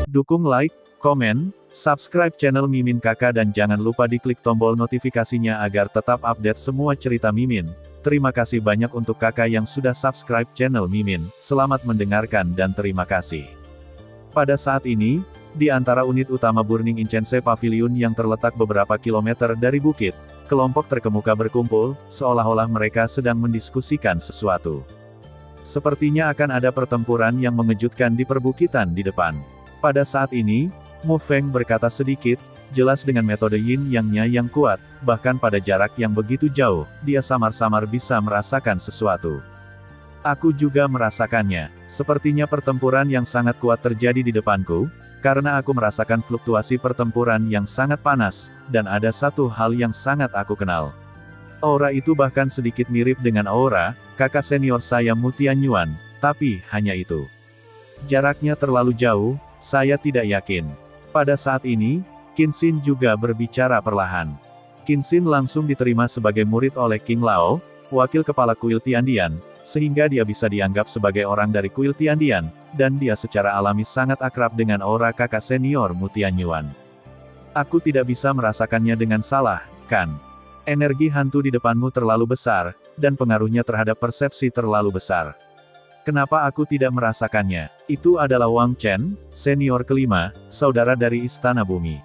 Dukung like, komen, subscribe channel Mimin Kakak dan jangan lupa diklik tombol notifikasinya agar tetap update semua cerita Mimin. Terima kasih banyak untuk kakak yang sudah subscribe channel Mimin. Selamat mendengarkan dan terima kasih. Pada saat ini, di antara unit utama Burning Incense Pavilion yang terletak beberapa kilometer dari bukit, kelompok terkemuka berkumpul, seolah-olah mereka sedang mendiskusikan sesuatu. Sepertinya akan ada pertempuran yang mengejutkan di perbukitan di depan. Pada saat ini, Mu Feng berkata sedikit, jelas dengan metode Yin Yang-nya yang kuat, bahkan pada jarak yang begitu jauh, dia samar-samar bisa merasakan sesuatu. Aku juga merasakannya. Sepertinya pertempuran yang sangat kuat terjadi di depanku, karena aku merasakan fluktuasi pertempuran yang sangat panas, dan ada satu hal yang sangat aku kenal. Aura itu bahkan sedikit mirip dengan aura kakak senior saya Mu Tianyuan, tapi hanya itu. Jaraknya terlalu jauh, saya tidak yakin. Pada saat ini, Qin Xin juga berbicara perlahan. Qin Xin langsung diterima sebagai murid oleh King Lao, wakil kepala kuil Tiandian, sehingga dia bisa dianggap sebagai orang dari kuil Tiandian, dan dia secara alami sangat akrab dengan aura kakak senior Mu Tianyuan. Aku tidak bisa merasakannya dengan salah, kan? Energi hantu di depanmu terlalu besar, dan pengaruhnya terhadap persepsi terlalu besar. Kenapa aku tidak merasakannya? Itu adalah Wang Chen, senior kelima, saudara dari Istana Bumi.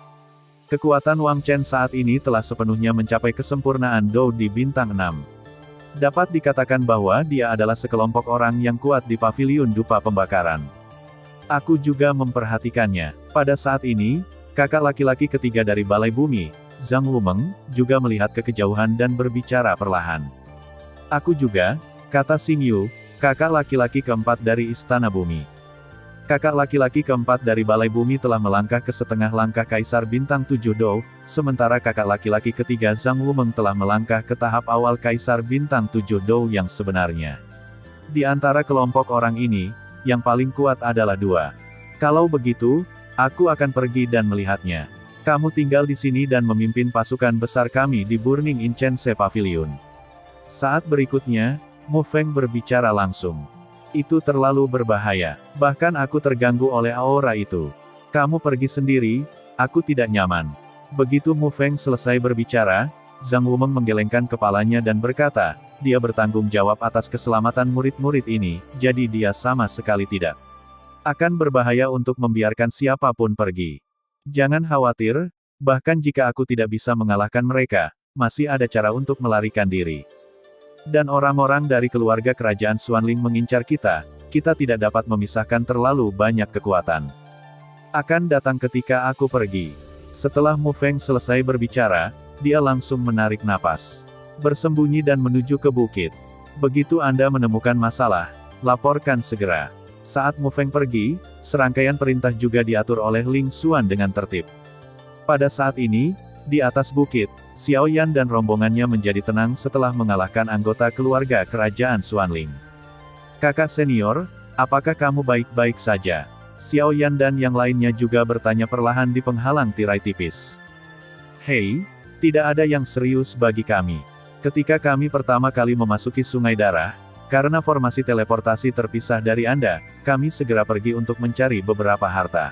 Kekuatan Wang Chen saat ini telah sepenuhnya mencapai kesempurnaan Dou di bintang 6. Dapat dikatakan bahwa dia adalah sekelompok orang yang kuat di pavilion dupa pembakaran. Aku juga memperhatikannya. Pada saat ini, kakak laki-laki ketiga dari Balai Bumi, Zhang Wumeng, juga melihat ke kejauhan dan berbicara perlahan. Aku juga, kata Xing Yu, kakak laki-laki keempat dari Istana Bumi. Kakak laki-laki keempat dari Balai Bumi telah melangkah ke setengah langkah Kaisar Bintang 7 Dou, sementara kakak laki-laki ketiga Zhang Wumeng telah melangkah ke tahap awal Kaisar Bintang 7 Dou yang sebenarnya. Di antara kelompok orang ini, yang paling kuat adalah dua. Kalau begitu, aku akan pergi dan melihatnya. Kamu tinggal di sini dan memimpin pasukan besar kami di Burning Incense Pavilion. Saat berikutnya, Mu Feng berbicara langsung. Itu terlalu berbahaya. Bahkan aku terganggu oleh aura itu. Kamu pergi sendiri, aku tidak nyaman. Begitu Mu Feng selesai berbicara, Zhang Wumeng menggelengkan kepalanya dan berkata, dia bertanggung jawab atas keselamatan murid-murid ini, jadi dia sama sekali tidak akan berbahaya untuk membiarkan siapapun pergi. Jangan khawatir, bahkan jika aku tidak bisa mengalahkan mereka, masih ada cara untuk melarikan diri. Dan orang-orang dari keluarga kerajaan Xuanling mengincar kita, kita tidak dapat memisahkan terlalu banyak kekuatan. Akan datang ketika aku pergi. Setelah Mu Feng selesai berbicara, dia langsung menarik napas. Bersembunyi dan menuju ke bukit. Begitu Anda menemukan masalah, laporkan segera. Saat Mu Feng pergi, serangkaian perintah juga diatur oleh Ling Xuan dengan tertib. Pada saat ini, di atas bukit, Xiao Yan dan rombongannya menjadi tenang setelah mengalahkan anggota keluarga kerajaan Xuanling. Kakak senior, apakah kamu baik-baik saja? Xiao Yan dan yang lainnya juga bertanya perlahan di penghalang tirai tipis. Hei, tidak ada yang serius bagi kami. Ketika kami pertama kali memasuki Sungai Darah, karena formasi teleportasi terpisah dari Anda, kami segera pergi untuk mencari beberapa harta.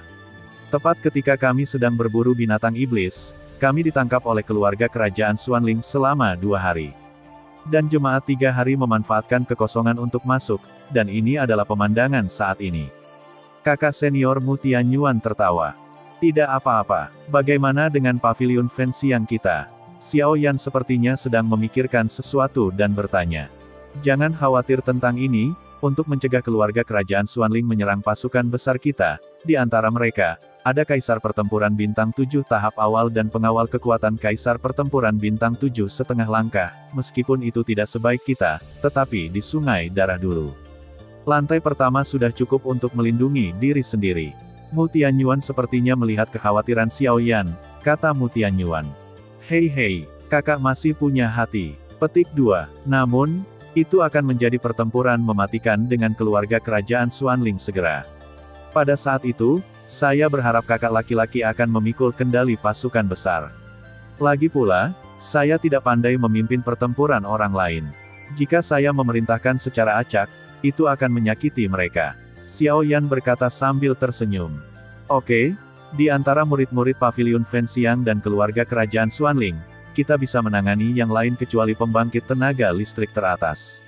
Tepat ketika kami sedang berburu binatang iblis, kami ditangkap oleh keluarga kerajaan Xuanling selama 2 hari. Dan jemaat 3 hari memanfaatkan kekosongan untuk masuk, dan ini adalah pemandangan saat ini. Kakak senior Mu Tianyuan tertawa. Tidak apa-apa, bagaimana dengan pavilion fancy yang kita? Xiao Yan sepertinya sedang memikirkan sesuatu dan bertanya. Jangan khawatir tentang ini, untuk mencegah keluarga kerajaan Xuanling menyerang pasukan besar kita, di antara mereka, ada Kaisar Pertempuran Bintang 7 tahap awal dan pengawal kekuatan Kaisar Pertempuran Bintang 7 setengah langkah, meskipun itu tidak sebaik kita, tetapi di Sungai Darah dulu. Lantai pertama sudah cukup untuk melindungi diri sendiri. Mu Tianyuan sepertinya melihat kekhawatiran Xiao Yan, kata Mu Tianyuan. Hei, kakak masih punya hati. Petik 2. Namun, itu akan menjadi pertempuran mematikan dengan keluarga kerajaan Xuanling segera. Pada saat itu, saya berharap kakak laki-laki akan memikul kendali pasukan besar. Lagi pula, saya tidak pandai memimpin pertempuran orang lain. Jika saya memerintahkan secara acak, itu akan menyakiti mereka. Xiao Yan berkata sambil tersenyum. Oke, di antara murid-murid Paviliun Fenxiang dan keluarga kerajaan Xuanling, kita bisa menangani yang lain kecuali pembangkit tenaga listrik teratas.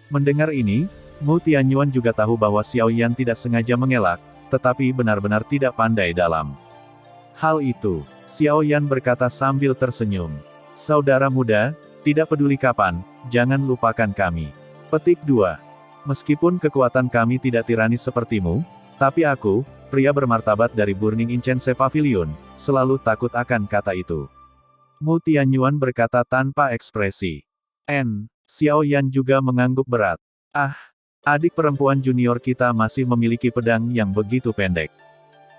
Mendengar ini, Mu Tianyuan juga tahu bahwa Xiao Yan tidak sengaja mengelak, tetapi benar-benar tidak pandai dalam hal itu. Xiao Yan berkata sambil tersenyum. Saudara muda, tidak peduli kapan, jangan lupakan kami. Petik 2. Meskipun kekuatan kami tidak tirani sepertimu, tapi aku, pria bermartabat dari Burning Incense Pavilion, selalu takut akan kata itu. Mu Tianyuan berkata tanpa ekspresi. Xiao Yan juga mengangguk berat. Ah, adik perempuan junior kita masih memiliki pedang yang begitu pendek.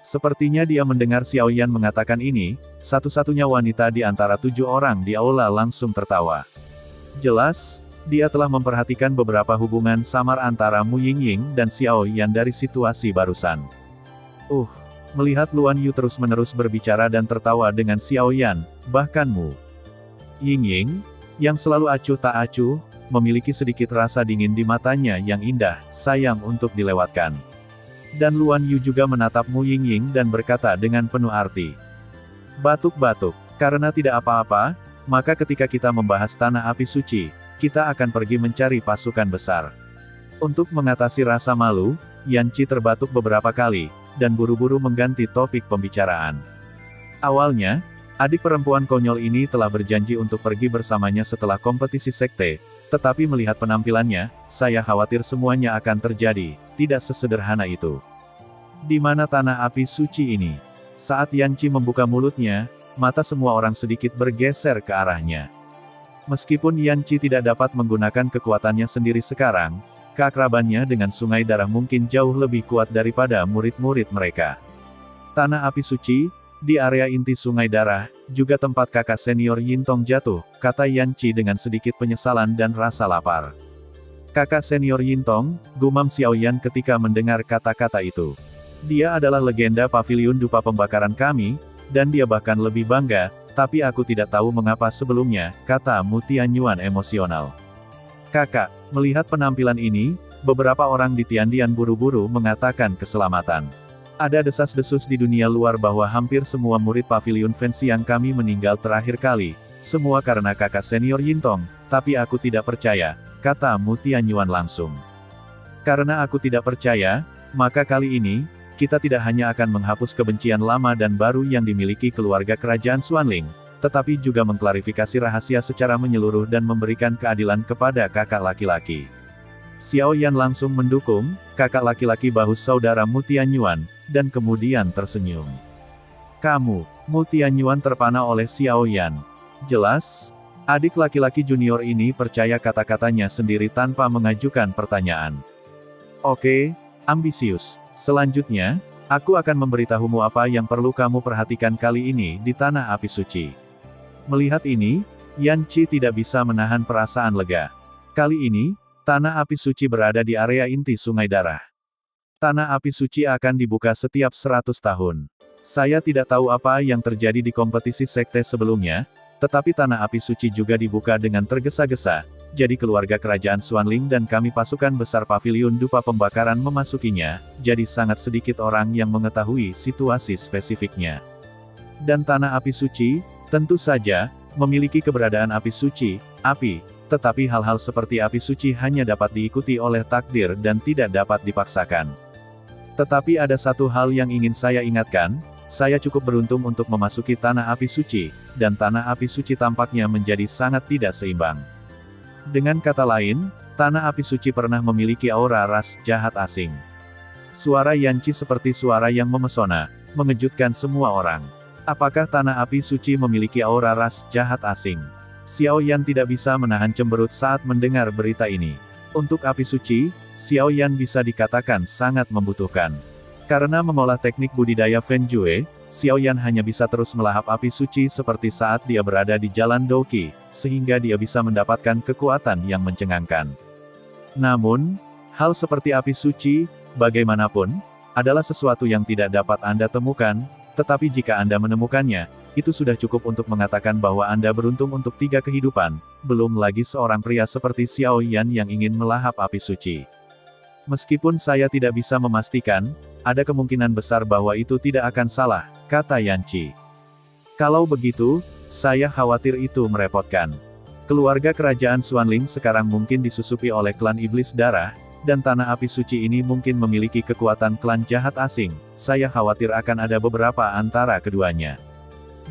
Sepertinya dia mendengar Xiao Yan mengatakan ini, satu-satunya wanita di antara 7 orang di aula langsung tertawa. Jelas, dia telah memperhatikan beberapa hubungan samar antara Mu Yingying dan Xiao Yan dari situasi barusan. Melihat Luan Yu terus-menerus berbicara dan tertawa dengan Xiao Yan, bahkan Mu Yingying, yang selalu acuh tak acuh, memiliki sedikit rasa dingin di matanya yang indah, sayang untuk dilewatkan. Dan Luan Yu juga menatap Mu Yingying dan berkata dengan penuh arti. Batuk-batuk, karena tidak apa-apa, maka ketika kita membahas tanah api suci, kita akan pergi mencari pasukan besar. Untuk mengatasi rasa malu, Yan Qi terbatuk beberapa kali, dan buru-buru mengganti topik pembicaraan. Awalnya, adik perempuan konyol ini telah berjanji untuk pergi bersamanya setelah kompetisi sekte, tetapi melihat penampilannya, saya khawatir semuanya akan terjadi, tidak sesederhana itu. Di mana tanah api suci ini? Saat Yan Qi membuka mulutnya, mata semua orang sedikit bergeser ke arahnya. Meskipun Yan Qi tidak dapat menggunakan kekuatannya sendiri sekarang, keakrabannya dengan Sungai Darah mungkin jauh lebih kuat daripada murid-murid mereka. Tanah api suci, di area inti Sungai Darah, juga tempat kakak senior Yintong jatuh, kata Yan Qi dengan sedikit penyesalan dan rasa lapar. Kakak senior Yintong, gumam Xiao Yan ketika mendengar kata-kata itu. Dia adalah legenda Paviliun Dupa Pembakaran kami, dan dia bahkan lebih bangga, tapi aku tidak tahu mengapa sebelumnya, kata Mu Tianyuan emosional. Kakak, melihat penampilan ini, beberapa orang di Tiandian buru-buru mengatakan keselamatan. Ada desas-desus di dunia luar bahwa hampir semua murid Paviliun Fenxiang kami meninggal terakhir kali, semua karena kakak senior Yintong, tapi aku tidak percaya, kata Mu Tianyuan langsung. Karena aku tidak percaya, maka kali ini, kita tidak hanya akan menghapus kebencian lama dan baru yang dimiliki keluarga kerajaan Xuanling, tetapi juga mengklarifikasi rahasia secara menyeluruh dan memberikan keadilan kepada kakak laki-laki. Xiao Yan langsung mendukung, kakak laki-laki bahu saudara Mu Tianyuan, dan kemudian tersenyum. Kamu, Mu Tianyuan terpana oleh Xiao Yan. Jelas, adik laki-laki junior ini percaya kata-katanya sendiri tanpa mengajukan pertanyaan. Oke, ambisius. Selanjutnya, aku akan memberitahumu apa yang perlu kamu perhatikan kali ini di tanah api suci. Melihat ini, Yan Qi tidak bisa menahan perasaan lega. Kali ini, tanah api suci berada di area inti Sungai Darah. Tanah api suci akan dibuka setiap 100 tahun. Saya tidak tahu apa yang terjadi di kompetisi sekte sebelumnya, tetapi tanah api suci juga dibuka dengan tergesa-gesa, jadi keluarga kerajaan Xuanling dan kami pasukan besar Paviliun Dupa Pembakaran memasukinya, jadi sangat sedikit orang yang mengetahui situasi spesifiknya. Dan tanah api suci, tentu saja, memiliki keberadaan api suci, api, tetapi hal-hal seperti api suci hanya dapat diikuti oleh takdir dan tidak dapat dipaksakan. Tetapi ada satu hal yang ingin saya ingatkan, saya cukup beruntung untuk memasuki tanah api suci, dan tanah api suci tampaknya menjadi sangat tidak seimbang. Dengan kata lain, tanah api suci pernah memiliki aura ras jahat asing. Suara Yan Qi seperti suara yang memesona, mengejutkan semua orang. Apakah tanah api suci memiliki aura ras jahat asing? Xiao Yan tidak bisa menahan cemberut saat mendengar berita ini. Untuk api suci, Xiao Yan bisa dikatakan sangat membutuhkan. Karena mengolah teknik budidaya Feng Jue, Xiao Yan hanya bisa terus melahap api suci seperti saat dia berada di Jalan Douqi, sehingga dia bisa mendapatkan kekuatan yang mencengangkan. Namun, hal seperti api suci, bagaimanapun, adalah sesuatu yang tidak dapat Anda temukan, tetapi jika Anda menemukannya, itu sudah cukup untuk mengatakan bahwa Anda beruntung untuk 3 kehidupan, belum lagi seorang pria seperti Xiao Yan yang ingin melahap api suci. Meskipun saya tidak bisa memastikan, ada kemungkinan besar bahwa itu tidak akan salah, kata Yanqi. Kalau begitu, saya khawatir itu merepotkan. Keluarga kerajaan Xuanling sekarang mungkin disusupi oleh klan iblis darah, dan tanah api suci ini mungkin memiliki kekuatan klan jahat asing. Saya khawatir akan ada beberapa antara keduanya.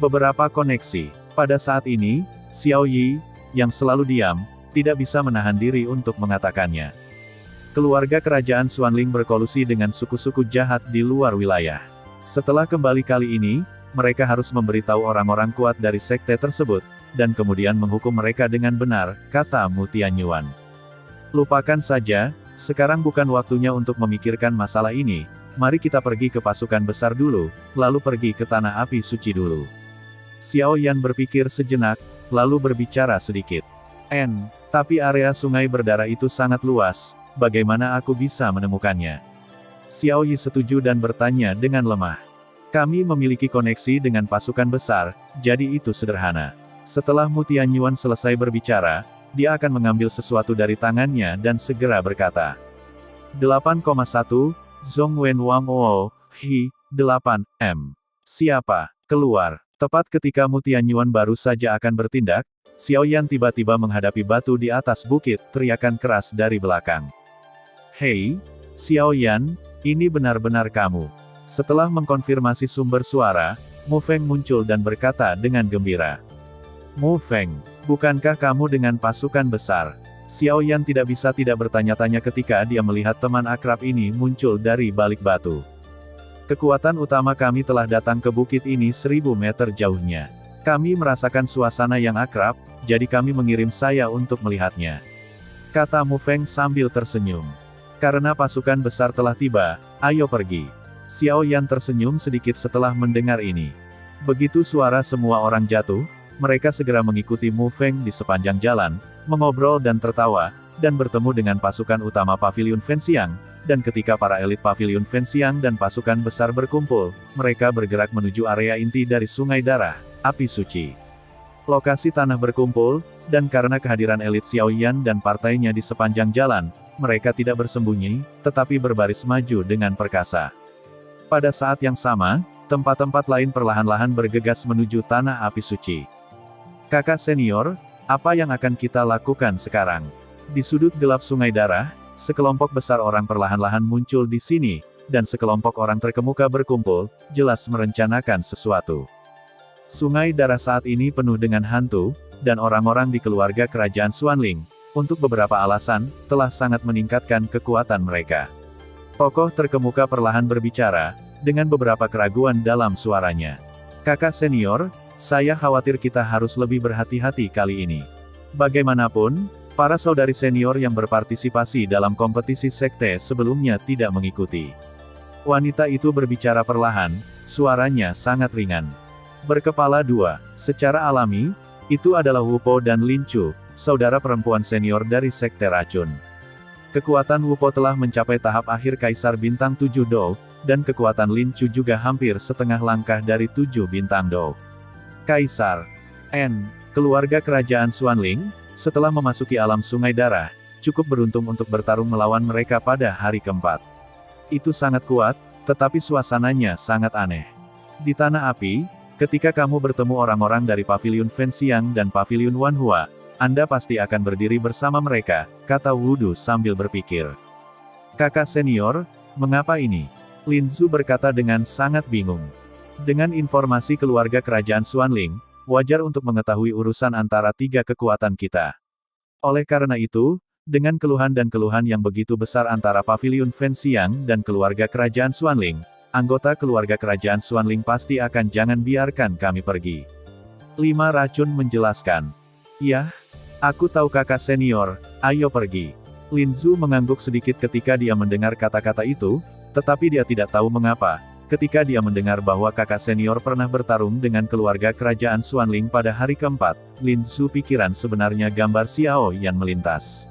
Beberapa koneksi. Pada saat ini, Xiao Yi, yang selalu diam, tidak bisa menahan diri untuk mengatakannya. Keluarga kerajaan Xuanling berkolusi dengan suku-suku jahat di luar wilayah. Setelah kembali kali ini, mereka harus memberitahu orang-orang kuat dari sekte tersebut, dan kemudian menghukum mereka dengan benar, kata Mu Tianyuan. Lupakan saja, sekarang bukan waktunya untuk memikirkan masalah ini, mari kita pergi ke pasukan besar dulu, lalu pergi ke tanah api suci dulu. Xiao Yan berpikir sejenak, lalu berbicara sedikit. Tapi area sungai berdarah itu sangat luas, bagaimana aku bisa menemukannya? Xiao Yi setuju dan bertanya dengan lemah. Kami memiliki koneksi dengan pasukan besar, jadi itu sederhana. Setelah Mu Tianyuan selesai berbicara, dia akan mengambil sesuatu dari tangannya dan segera berkata. 8,1, Zhong Wen Wang Oo, Hi, 8M. Siapa? Keluar. Tepat ketika Mu Tianyuan baru saja akan bertindak, Xiao Yan tiba-tiba menghadapi batu di atas bukit, teriakan keras dari belakang. Hei, Xiao Yan, ini benar-benar kamu. Setelah mengkonfirmasi sumber suara, Mu Feng muncul dan berkata dengan gembira. Mu Feng, bukankah kamu dengan pasukan besar? Xiao Yan tidak bisa tidak bertanya-tanya ketika dia melihat teman akrab ini muncul dari balik batu. Kekuatan utama kami telah datang ke bukit ini 1000 meter jauhnya. Kami merasakan suasana yang akrab, jadi kami mengirim saya untuk melihatnya. Kata Mu Feng sambil tersenyum. Karena pasukan besar telah tiba, ayo pergi. Xiao Yan tersenyum sedikit setelah mendengar ini. Begitu suara semua orang jatuh, mereka segera mengikuti Mu Feng di sepanjang jalan, mengobrol dan tertawa, dan bertemu dengan pasukan utama Paviliun Fenxiang, dan ketika para elit Paviliun Fenxiang dan pasukan besar berkumpul, mereka bergerak menuju area inti dari Sungai Darah, Api Suci. Lokasi tanah berkumpul, dan karena kehadiran elit Xiao Yan dan partainya di sepanjang jalan, mereka tidak bersembunyi, tetapi berbaris maju dengan perkasa. Pada saat yang sama, tempat-tempat lain perlahan-lahan bergegas menuju tanah api suci. Kakak senior, apa yang akan kita lakukan sekarang? Di sudut gelap Sungai Darah, sekelompok besar orang perlahan-lahan muncul di sini, dan sekelompok orang terkemuka berkumpul, jelas merencanakan sesuatu. Sungai Darah saat ini penuh dengan hantu, dan orang-orang di keluarga kerajaan Xuanling, untuk beberapa alasan, telah sangat meningkatkan kekuatan mereka. Tokoh terkemuka perlahan berbicara, dengan beberapa keraguan dalam suaranya. Kakak senior, saya khawatir kita harus lebih berhati-hati kali ini. Bagaimanapun, para saudari senior yang berpartisipasi dalam kompetisi sekte sebelumnya tidak mengikuti. Wanita itu berbicara perlahan, suaranya sangat ringan. Berkepala dua, secara alami, itu adalah Wu Po dan Lin Chu, saudara perempuan senior dari Sekte Racun. Kekuatan Wu Po telah mencapai tahap akhir Kaisar Bintang 7 Dou, dan kekuatan Lin Chu juga hampir setengah langkah dari 7 Bintang Dou. Kaisar keluarga kerajaan Xuanling, setelah memasuki alam Sungai Darah, cukup beruntung untuk bertarung melawan mereka pada hari keempat. Itu sangat kuat, tetapi suasananya sangat aneh. Di Tanah Api, ketika kamu bertemu orang-orang dari Paviliun Fenxiang dan Paviliun Wanhua, Anda pasti akan berdiri bersama mereka, kata Wudu sambil berpikir. Kakak senior, mengapa ini? Lin Zu berkata dengan sangat bingung. Dengan informasi keluarga kerajaan Xuanling, wajar untuk mengetahui urusan antara tiga kekuatan kita. Oleh karena itu, dengan keluhan dan keluhan yang begitu besar antara Paviliun Fenxiang dan keluarga kerajaan Xuanling, anggota keluarga kerajaan Xuanling pasti akan jangan biarkan kami pergi. 5 Racun menjelaskan. Yah, aku tahu kakak senior, ayo pergi. Lin Zu mengangguk sedikit ketika dia mendengar kata-kata itu, tetapi dia tidak tahu mengapa, ketika dia mendengar bahwa kakak senior pernah bertarung dengan keluarga kerajaan Xuanling pada hari keempat, Lin Zu pikiran sebenarnya gambar Xiao Yan melintas.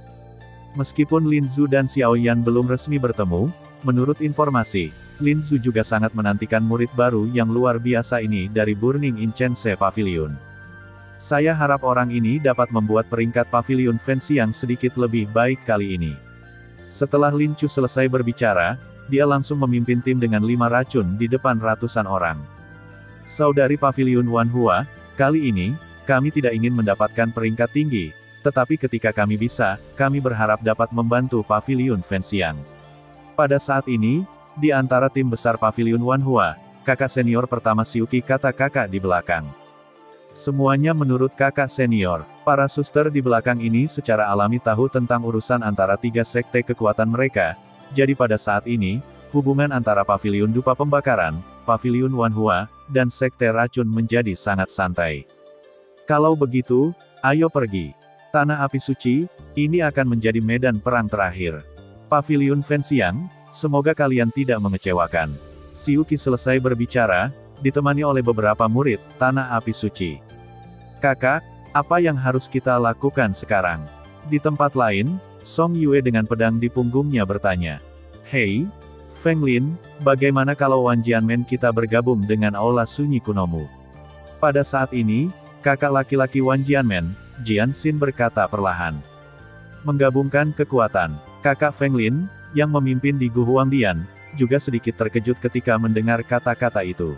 Meskipun Lin Zu dan Xiao Yan belum resmi bertemu, menurut informasi, Lin Zu juga sangat menantikan murid baru yang luar biasa ini dari Burning Incense Pavilion. Saya harap orang ini dapat membuat peringkat Paviliun Fenxiang sedikit lebih baik kali ini. Setelah Lin Chu selesai berbicara, dia langsung memimpin tim dengan 5 racun di depan ratusan orang. Saudari Paviliun Wanhua, kali ini, kami tidak ingin mendapatkan peringkat tinggi, tetapi ketika kami bisa, kami berharap dapat membantu Paviliun Fansiang. Pada saat ini, di antara tim besar Paviliun Wanhua, kakak senior pertama Siuki kata kakak di belakang. Semuanya menurut kakak senior. Para suster di belakang ini secara alami tahu tentang urusan antara 3 sekte kekuatan mereka. Jadi pada saat ini, hubungan antara Paviliun Dupa Pembakaran, Paviliun Wanhua, dan sekte racun menjadi sangat santai. Kalau begitu, ayo pergi. Tanah api suci, ini akan menjadi medan perang terakhir. Paviliun Fansiang, semoga kalian tidak mengecewakan. Siuki selesai berbicara, ditemani oleh beberapa murid Tanah Api Suci. Kakak, apa yang harus kita lakukan sekarang? Di tempat lain, Song Yue dengan pedang di punggungnya bertanya. Hei, Feng Lin, bagaimana kalau Wan Jianmen kita bergabung dengan Aula Sunyi kunomu? Pada saat ini, kakak laki-laki Wan Jianmen, Jian Xin berkata perlahan. Menggabungkan kekuatan, kakak Feng Lin, yang memimpin di Gu Huangdian, juga sedikit terkejut ketika mendengar kata-kata itu.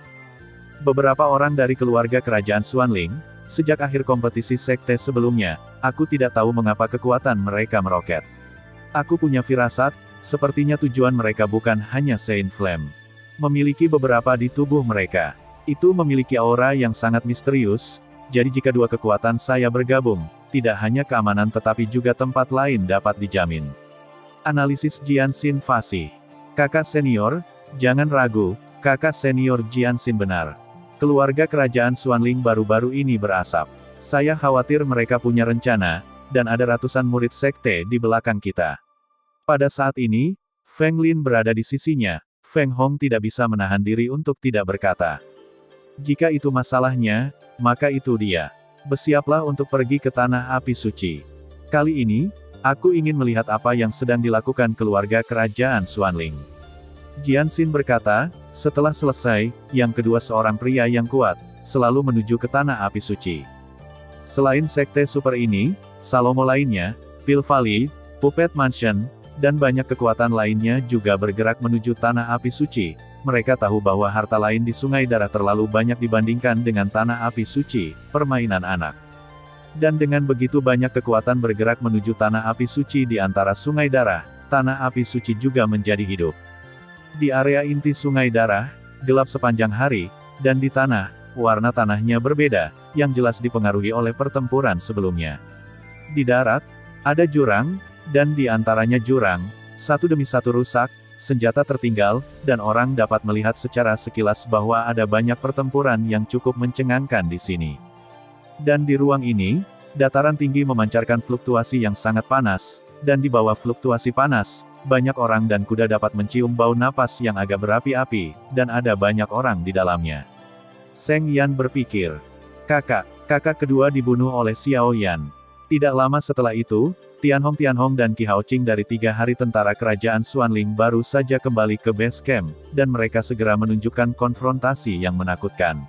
Beberapa orang dari keluarga kerajaan Xuanling, sejak akhir kompetisi sekte sebelumnya, aku tidak tahu mengapa kekuatan mereka meroket. Aku punya firasat, sepertinya tujuan mereka bukan hanya Saint Flame. Memiliki beberapa di tubuh mereka. Itu memiliki aura yang sangat misterius, jadi jika dua kekuatan saya bergabung, tidak hanya keamanan tetapi juga tempat lain dapat dijamin. Analisis Jian Xin fasih. Kakak senior, jangan ragu, kakak senior Jian Xin benar. Keluarga kerajaan Xuanling baru-baru ini berasap. Saya khawatir mereka punya rencana, dan ada ratusan murid sekte di belakang kita. Pada saat ini, Feng Lin berada di sisinya, Feng Hong tidak bisa menahan diri untuk tidak berkata. Jika itu masalahnya, maka itu dia. Bersiaplah untuk pergi ke Tanah Api Suci. Kali ini, aku ingin melihat apa yang sedang dilakukan keluarga kerajaan Xuanling. Jian Xin berkata, setelah selesai, yang kedua seorang pria yang kuat, selalu menuju ke Tanah Api Suci. Selain sekte super ini, Salomo lainnya, Pil Valley, Puppet Mansion, dan banyak kekuatan lainnya juga bergerak menuju Tanah Api Suci. Mereka tahu bahwa harta lain di Sungai Darah terlalu banyak dibandingkan dengan Tanah Api Suci, permainan anak. Dan dengan begitu banyak kekuatan bergerak menuju Tanah Api Suci di antara Sungai Darah, Tanah Api Suci juga menjadi hidup. Di area inti Sungai Darah, gelap sepanjang hari, dan di tanah, warna tanahnya berbeda, yang jelas dipengaruhi oleh pertempuran sebelumnya. Di darat, ada jurang, dan di antaranya jurang, satu demi satu rusak, senjata tertinggal, dan orang dapat melihat secara sekilas bahwa ada banyak pertempuran yang cukup mencengangkan di sini. Dan di ruang ini, dataran tinggi memancarkan fluktuasi yang sangat panas, dan di bawah fluktuasi panas, banyak orang dan kuda dapat mencium bau napas yang agak berapi-api, dan ada banyak orang di dalamnya. Seng Yan berpikir. Kakak kedua dibunuh oleh Xiao Yan. Tidak lama setelah itu, Tianhong dan Qi Haoqing dari 3 hari tentara kerajaan Xuanling baru saja kembali ke base camp, dan mereka segera menunjukkan konfrontasi yang menakutkan.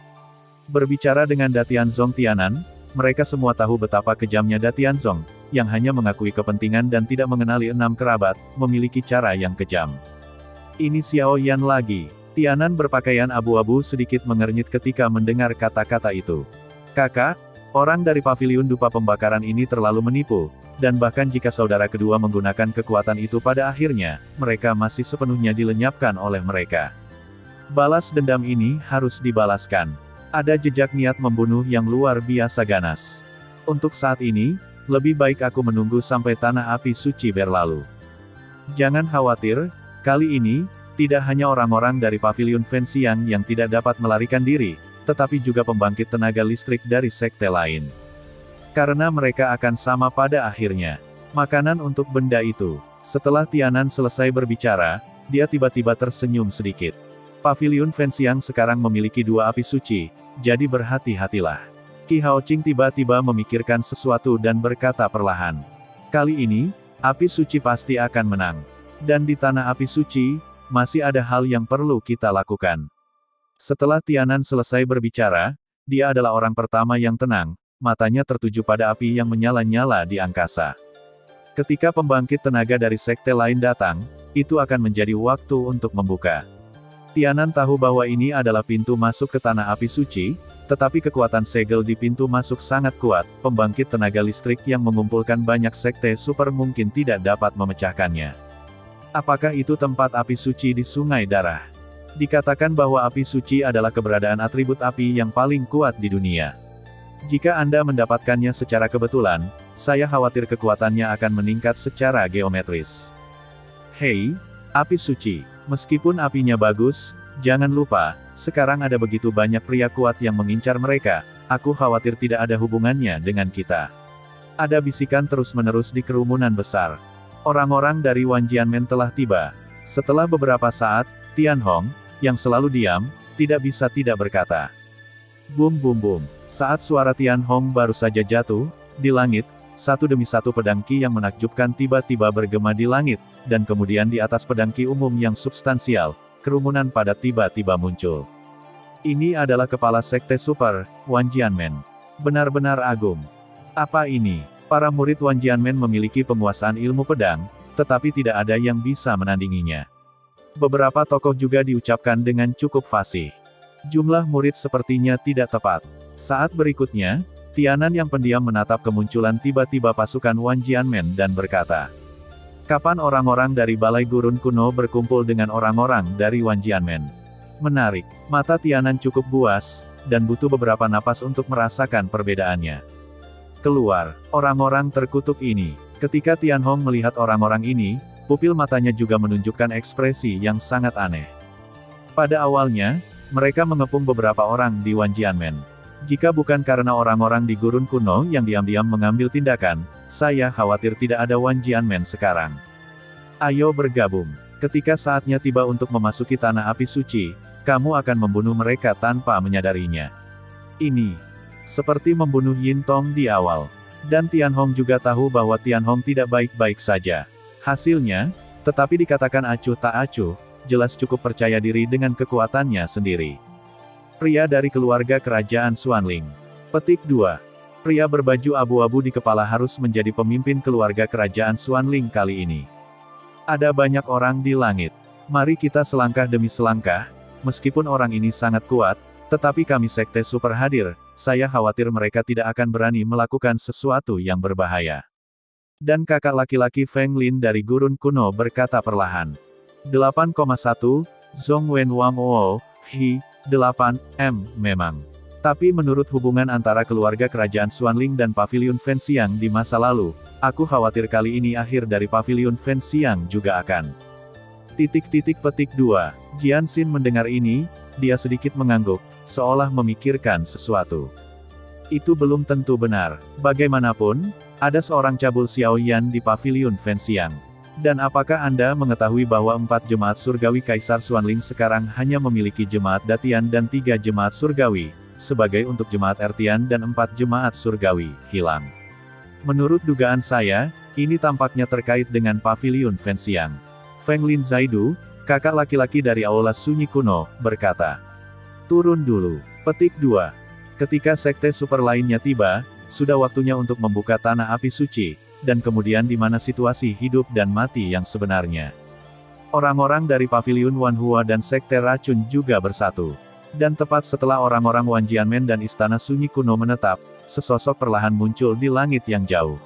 Berbicara dengan Datianzong Tianan, mereka semua tahu betapa kejamnya Datianzong, yang hanya mengakui kepentingan dan tidak mengenali 6 kerabat, memiliki cara yang kejam. Ini Xiao Yan lagi. Tianan berpakaian abu-abu sedikit mengernyit ketika mendengar kata-kata itu. Kakak, orang dari Paviliun Dupa Pembakaran ini terlalu menipu, dan bahkan jika saudara kedua menggunakan kekuatan itu pada akhirnya, mereka masih sepenuhnya dilenyapkan oleh mereka. Balas dendam ini harus dibalaskan. Ada jejak niat membunuh yang luar biasa ganas. Untuk saat ini, lebih baik aku menunggu sampai Tanah Api Suci berlalu. Jangan khawatir, kali ini, tidak hanya orang-orang dari Paviliun Fansiang yang tidak dapat melarikan diri, tetapi juga pembangkit tenaga listrik dari sekte lain. Karena mereka akan sama pada akhirnya. Makanan untuk benda itu. Setelah Tianan selesai berbicara, dia tiba-tiba tersenyum sedikit. Paviliun Fansiang sekarang memiliki 2 api suci, jadi berhati-hatilah. Qi Haoqing tiba-tiba memikirkan sesuatu dan berkata perlahan. Kali ini, api suci pasti akan menang. Dan di Tanah Api Suci, masih ada hal yang perlu kita lakukan. Setelah Tianan selesai berbicara, dia adalah orang pertama yang tenang, matanya tertuju pada api yang menyala-nyala di angkasa. Ketika pembangkit tenaga dari sekte lain datang, itu akan menjadi waktu untuk membuka. Tianan tahu bahwa ini adalah pintu masuk ke tanah api suci, tetapi kekuatan segel di pintu masuk sangat kuat, pembangkit tenaga listrik yang mengumpulkan banyak sekte super mungkin tidak dapat memecahkannya. Apakah itu tempat api suci di Sungai Darah? Dikatakan bahwa api suci adalah keberadaan atribut api yang paling kuat di dunia. Jika Anda mendapatkannya secara kebetulan, saya khawatir kekuatannya akan meningkat secara geometris. Hei, api suci, meskipun apinya bagus, jangan lupa, sekarang ada begitu banyak pria kuat yang mengincar mereka, aku khawatir tidak ada hubungannya dengan kita. Ada bisikan terus-menerus di kerumunan besar. Orang-orang dari Wan Jianmen telah tiba. Setelah beberapa saat, Tian Hong, yang selalu diam, tidak bisa tidak berkata. Bum bum bum. Saat suara Tian Hong baru saja jatuh, di langit, satu demi satu pedang Qi yang menakjubkan tiba-tiba bergema di langit, dan kemudian di atas pedang Qi umum yang substansial, kerumunan padat tiba-tiba muncul. Ini adalah kepala sekte super, Wan Jianmen. Benar-benar agung. Apa ini? Para murid Wan Jianmen memiliki penguasaan ilmu pedang, tetapi tidak ada yang bisa menandinginya. Beberapa tokoh juga diucapkan dengan cukup fasih. Jumlah murid sepertinya tidak tepat. Saat berikutnya, Tianan yang pendiam menatap kemunculan tiba-tiba pasukan Wan Jianmen dan berkata, "Kapan orang-orang dari Balai Gurun Kuno berkumpul dengan orang-orang dari Wan Jianmen?" Menarik. Mata Tianan cukup buas, dan butuh beberapa napas untuk merasakan perbedaannya. Keluar, orang-orang terkutuk ini. Ketika Tian Hong melihat orang-orang ini, pupil matanya juga menunjukkan ekspresi yang sangat aneh. Pada awalnya, mereka mengepung beberapa orang di Wan Jianmen. Jika bukan karena orang-orang di Gurun Kuno yang diam-diam mengambil tindakan, saya khawatir tidak ada Wan Jianmen sekarang. Ayo bergabung. Ketika saatnya tiba untuk memasuki tanah api suci, kamu akan membunuh mereka tanpa menyadarinya. Ini seperti membunuh Yin Tong di awal. Dan Tian Hong juga tahu bahwa Tian Hong tidak baik-baik saja. Hasilnya, tetapi dikatakan acuh tak acuh, jelas cukup percaya diri dengan kekuatannya sendiri. Pria dari keluarga kerajaan Xuanling. Petik 2. Pria berbaju abu-abu di kepala harus menjadi pemimpin keluarga kerajaan Xuanling kali ini. Ada banyak orang di langit. Mari kita selangkah demi selangkah, meskipun orang ini sangat kuat, tetapi kami sekte super hadir, saya khawatir mereka tidak akan berani melakukan sesuatu yang berbahaya. Dan kakak laki-laki Feng Lin dari Gurun Kuno berkata perlahan. 8,1, Zhong Wen Wang Oo, Hi, 8, M, memang. Tapi menurut hubungan antara keluarga kerajaan Xuanling dan Paviliun Fenxiang di masa lalu, aku khawatir kali ini akhir dari Paviliun Fenxiang juga akan. Petik 2. Jian Xin mendengar ini, dia sedikit mengangguk, seolah memikirkan sesuatu. Itu belum tentu benar. Bagaimanapun, ada seorang cabul Xiaoyan di Paviliun Fenxiang. Dan apakah Anda mengetahui bahwa 4 jemaat surgawi Kaisar Xuanling sekarang hanya memiliki jemaat Datian dan 3 jemaat surgawi, sebagai untuk jemaat Ertian dan 4 jemaat surgawi, hilang. Menurut dugaan saya, ini tampaknya terkait dengan Paviliun Fenxiang. Feng Lin Zaidu, kakak laki-laki dari Aula Sunyi Kuno, berkata. Turun dulu. Petik 2. Ketika sekte super lainnya tiba, sudah waktunya untuk membuka tanah api suci, dan kemudian di mana situasi hidup dan mati yang sebenarnya. Orang-orang dari Paviliun Wanhua dan sekte racun juga bersatu. Dan tepat setelah orang-orang Wan Jianmen dan Istana Sunyi Kuno menetap, sesosok perlahan muncul di langit yang jauh.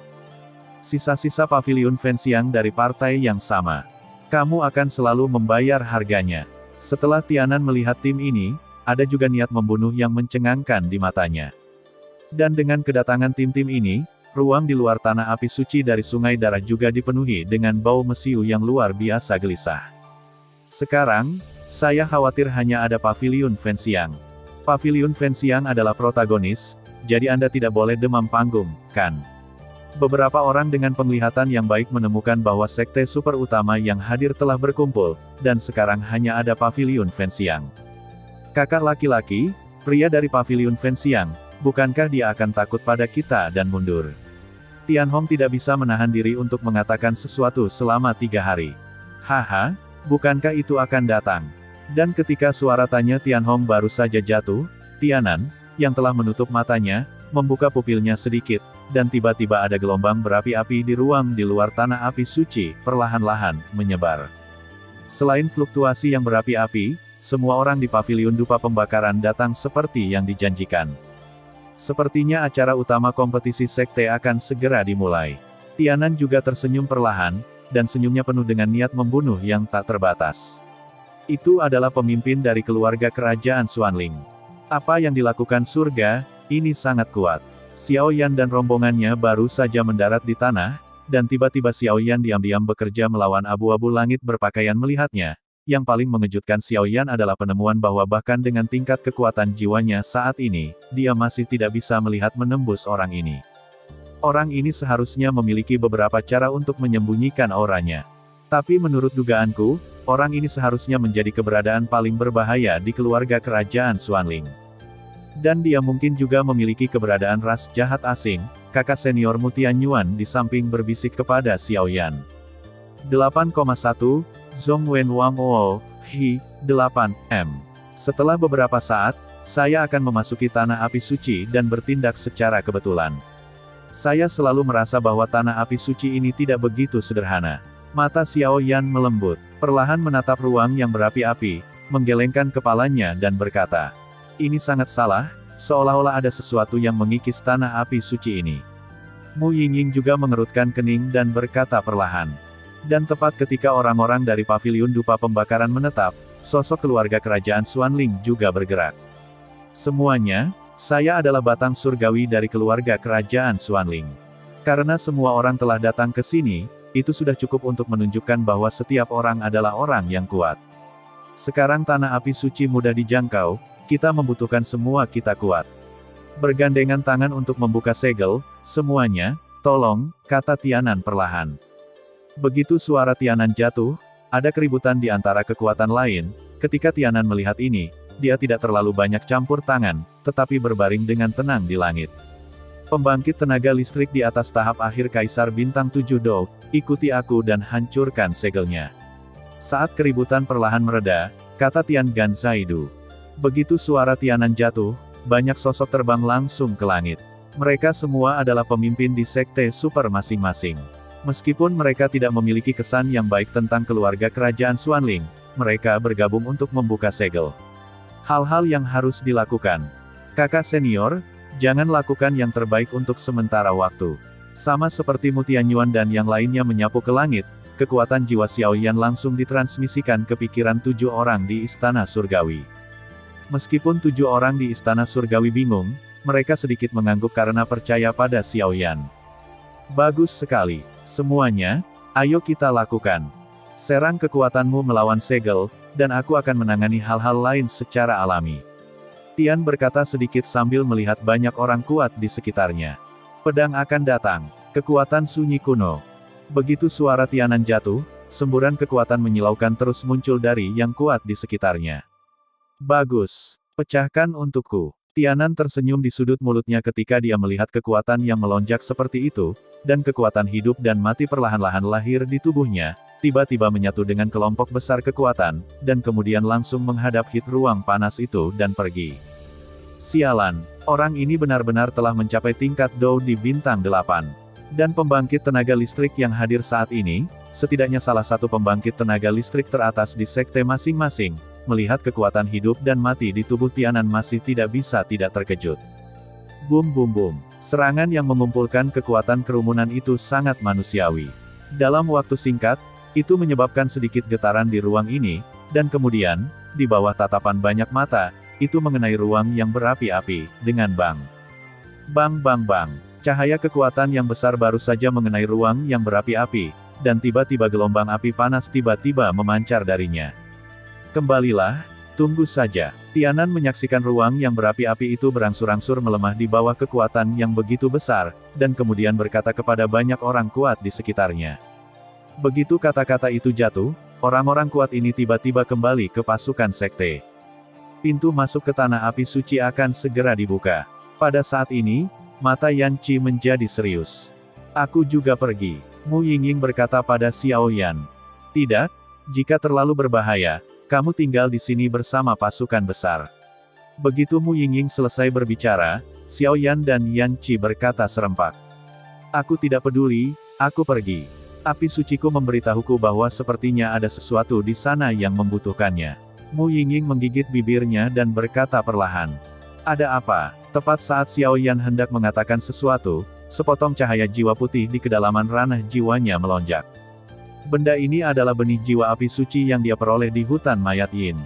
Sisa-sisa Paviliun Fenxiang dari partai yang sama. Kamu akan selalu membayar harganya. Setelah Tianan melihat tim ini, ada juga niat membunuh yang mencengangkan di matanya. Dan dengan kedatangan tim-tim ini, ruang di luar tanah api suci dari Sungai Darah juga dipenuhi dengan bau mesiu yang luar biasa gelisah. Sekarang, saya khawatir hanya ada Paviliun Fenxiang. Paviliun Fenxiang adalah protagonis, jadi Anda tidak boleh demam panggung, kan? Beberapa orang dengan penglihatan yang baik menemukan bahwa sekte super utama yang hadir telah berkumpul, dan sekarang hanya ada Paviliun Fenxiang. Kakak laki-laki, pria dari Paviliun Fenxiang, bukankah dia akan takut pada kita dan mundur? Tian Hong tidak bisa menahan diri untuk mengatakan sesuatu selama 3 hari. Haha, bukankah itu akan datang? Dan ketika suara tanya Tian Hong baru saja jatuh, Tianan, yang telah menutup matanya, membuka pupilnya sedikit, dan tiba-tiba ada gelombang berapi-api di ruang di luar tanah api suci, perlahan-lahan menyebar. Selain fluktuasi yang berapi-api, semua orang di paviliun dupa pembakaran datang seperti yang dijanjikan. Sepertinya acara utama kompetisi sekte akan segera dimulai. Tianan juga tersenyum perlahan, dan senyumnya penuh dengan niat membunuh yang tak terbatas. Itu adalah pemimpin dari keluarga kerajaan Xuanling. Apa yang dilakukan surga, ini sangat kuat. Xiao Yan dan rombongannya baru saja mendarat di tanah, dan tiba-tiba Xiao Yan diam-diam bekerja melawan abu-abu langit berpakaian melihatnya. Yang paling mengejutkan Xiao Yan adalah penemuan bahwa bahkan dengan tingkat kekuatan jiwanya saat ini, dia masih tidak bisa melihat menembus orang ini. Orang ini seharusnya memiliki beberapa cara untuk menyembunyikan auranya. Tapi menurut dugaanku, orang ini seharusnya menjadi keberadaan paling berbahaya di keluarga kerajaan Xuanling. Dan dia mungkin juga memiliki keberadaan ras jahat asing, kakak senior Mutian Yuan di samping berbisik kepada Xiao Yan. 8,1, Zhong Wen Wang O, Hi, 8M. Setelah beberapa saat, saya akan memasuki tanah api suci dan bertindak secara kebetulan. Saya selalu merasa bahwa tanah api suci ini tidak begitu sederhana. Mata Xiao Yan melembut, perlahan menatap ruang yang berapi-api, menggelengkan kepalanya dan berkata, "Ini sangat salah, seolah-olah ada sesuatu yang mengikis tanah api suci ini." Mu Yingying juga mengerutkan kening dan berkata perlahan. Dan tepat ketika orang-orang dari paviliun dupa pembakaran menetap, sosok keluarga kerajaan Xuanling juga bergerak. Semuanya, saya adalah batang surgawi dari keluarga kerajaan Xuanling. Karena semua orang telah datang ke sini, itu sudah cukup untuk menunjukkan bahwa setiap orang adalah orang yang kuat. Sekarang tanah api suci mudah dijangkau, kita membutuhkan semua kita kuat. Bergandengan tangan untuk membuka segel, semuanya, tolong, kata Tianan perlahan. Begitu suara Tianan jatuh, ada keributan di antara kekuatan lain. Ketika Tianan melihat ini, dia tidak terlalu banyak campur tangan, tetapi berbaring dengan tenang di langit. Pembangkit tenaga listrik di atas tahap akhir Kaisar Bintang 7 Dou, ikuti aku dan hancurkan segelnya. Saat keributan perlahan mereda, kata Tian Gan Zaidu. Begitu suara Tianan jatuh, banyak sosok terbang langsung ke langit. Mereka semua adalah pemimpin di sekte super masing-masing. Meskipun mereka tidak memiliki kesan yang baik tentang keluarga kerajaan Xuanling, mereka bergabung untuk membuka segel. Hal-hal yang harus dilakukan. Kakak senior, jangan lakukan yang terbaik untuk sementara waktu. Sama seperti Mutian Yuan dan yang lainnya menyapu ke langit, kekuatan jiwa Xiao Yan langsung ditransmisikan ke pikiran 7 orang di Istana Surgawi. Meskipun 7 orang di Istana Surgawi bingung, mereka sedikit mengangguk karena percaya pada Xiao Yan. Bagus sekali. Semuanya, ayo kita lakukan. Serang kekuatanmu melawan segel, dan aku akan menangani hal-hal lain secara alami. Tian berkata sedikit sambil melihat banyak orang kuat di sekitarnya. Pedang akan datang. Kekuatan sunyi kuno. Begitu suara Tianan jatuh, semburan kekuatan menyilaukan terus muncul dari yang kuat di sekitarnya. Bagus. Pecahkan untukku. Tianan tersenyum di sudut mulutnya ketika dia melihat kekuatan yang melonjak seperti itu, dan kekuatan hidup dan mati perlahan-lahan lahir di tubuhnya, tiba-tiba menyatu dengan kelompok besar kekuatan, dan kemudian langsung menghadap hit ruang panas itu dan pergi. Sialan, orang ini benar-benar telah mencapai tingkat Dou di bintang 8. Dan pembangkit tenaga listrik yang hadir saat ini, setidaknya salah satu pembangkit tenaga listrik teratas di sekte masing-masing, melihat kekuatan hidup dan mati di tubuh Tianan masih tidak bisa tidak terkejut. Bum bum bum. Serangan yang mengumpulkan kekuatan kerumunan itu sangat manusiawi. Dalam waktu singkat, itu menyebabkan sedikit getaran di ruang ini, dan kemudian, di bawah tatapan banyak mata, itu mengenai ruang yang berapi-api, dengan bang. Bang bang bang. Cahaya kekuatan yang besar baru saja mengenai ruang yang berapi-api, dan tiba-tiba gelombang api panas tiba-tiba memancar darinya. Kembalilah, tunggu saja. Tianan menyaksikan ruang yang berapi-api itu berangsur-angsur melemah di bawah kekuatan yang begitu besar, dan kemudian berkata kepada banyak orang kuat di sekitarnya. Begitu kata-kata itu jatuh, orang-orang kuat ini tiba-tiba kembali ke pasukan sekte. Pintu masuk ke tanah api suci akan segera dibuka. Pada saat ini, mata Yan Qi menjadi serius. Aku juga pergi. Mu Yingying berkata pada Xiao Yan. Tidak, jika terlalu berbahaya, kamu tinggal di sini bersama pasukan besar. Begitu Mu Yingying selesai berbicara, Xiao Yan dan Yan Qi berkata serempak. Aku tidak peduli, aku pergi. Api suciku memberitahuku bahwa sepertinya ada sesuatu di sana yang membutuhkannya. Mu Yingying menggigit bibirnya dan berkata perlahan. Ada apa? Tepat saat Xiao Yan hendak mengatakan sesuatu, sepotong cahaya jiwa putih di kedalaman ranah jiwanya melonjak. Benda ini adalah benih jiwa api suci yang dia peroleh di hutan mayat Yin.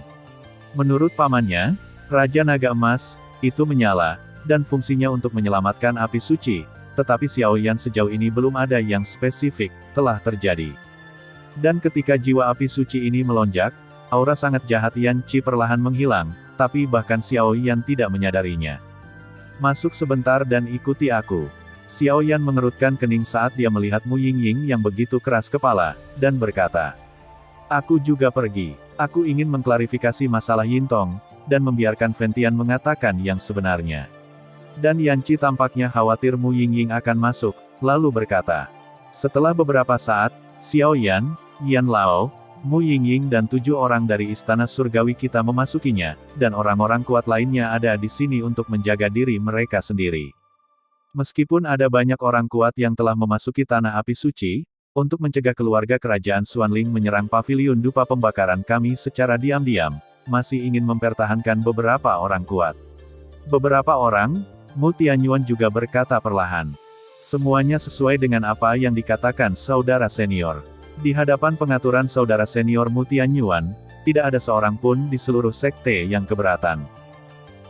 Menurut pamannya, Raja Naga Emas, itu menyala, dan fungsinya untuk menyelamatkan api suci, tetapi Xiao Yan sejauh ini belum ada yang spesifik, telah terjadi. Dan ketika jiwa api suci ini melonjak, aura sangat jahat Yan Qi perlahan menghilang, tapi bahkan Xiao Yan tidak menyadarinya. Masuk sebentar dan ikuti aku. Xiao Yan mengerutkan kening saat dia melihat Mu Yingying yang begitu keras kepala, dan berkata, aku juga pergi. Aku ingin mengklarifikasi masalah Yintong, dan membiarkan Ventian mengatakan yang sebenarnya. Dan Yan Qi tampaknya khawatir Mu Yingying akan masuk, lalu berkata. Setelah beberapa saat, Xiao Yan, Yan Lao, Mu Yingying dan 7 orang dari Istana Surgawi kita memasukinya, dan orang-orang kuat lainnya ada di sini untuk menjaga diri mereka sendiri. Meskipun ada banyak orang kuat yang telah memasuki Tanah Api Suci, untuk mencegah keluarga kerajaan Xuanling menyerang paviliun dupa pembakaran kami secara diam-diam, masih ingin mempertahankan beberapa orang kuat. Beberapa orang, Mu Tianyuan juga berkata perlahan. Semuanya sesuai dengan apa yang dikatakan saudara senior. Di hadapan pengaturan saudara senior Mu Tianyuan, tidak ada seorang pun di seluruh sekte yang keberatan.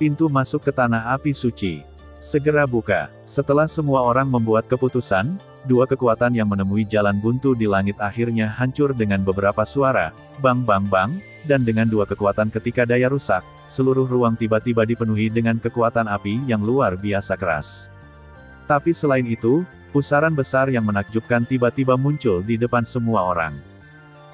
Pintu masuk ke Tanah Api Suci segera buka. Setelah semua orang membuat keputusan, 2 kekuatan yang menemui jalan buntu di langit akhirnya hancur dengan beberapa suara, bang bang bang, dan dengan 2 kekuatan ketika daya rusak, seluruh ruang tiba-tiba dipenuhi dengan kekuatan api yang luar biasa keras. Tapi selain itu, pusaran besar yang menakjubkan tiba-tiba muncul di depan semua orang.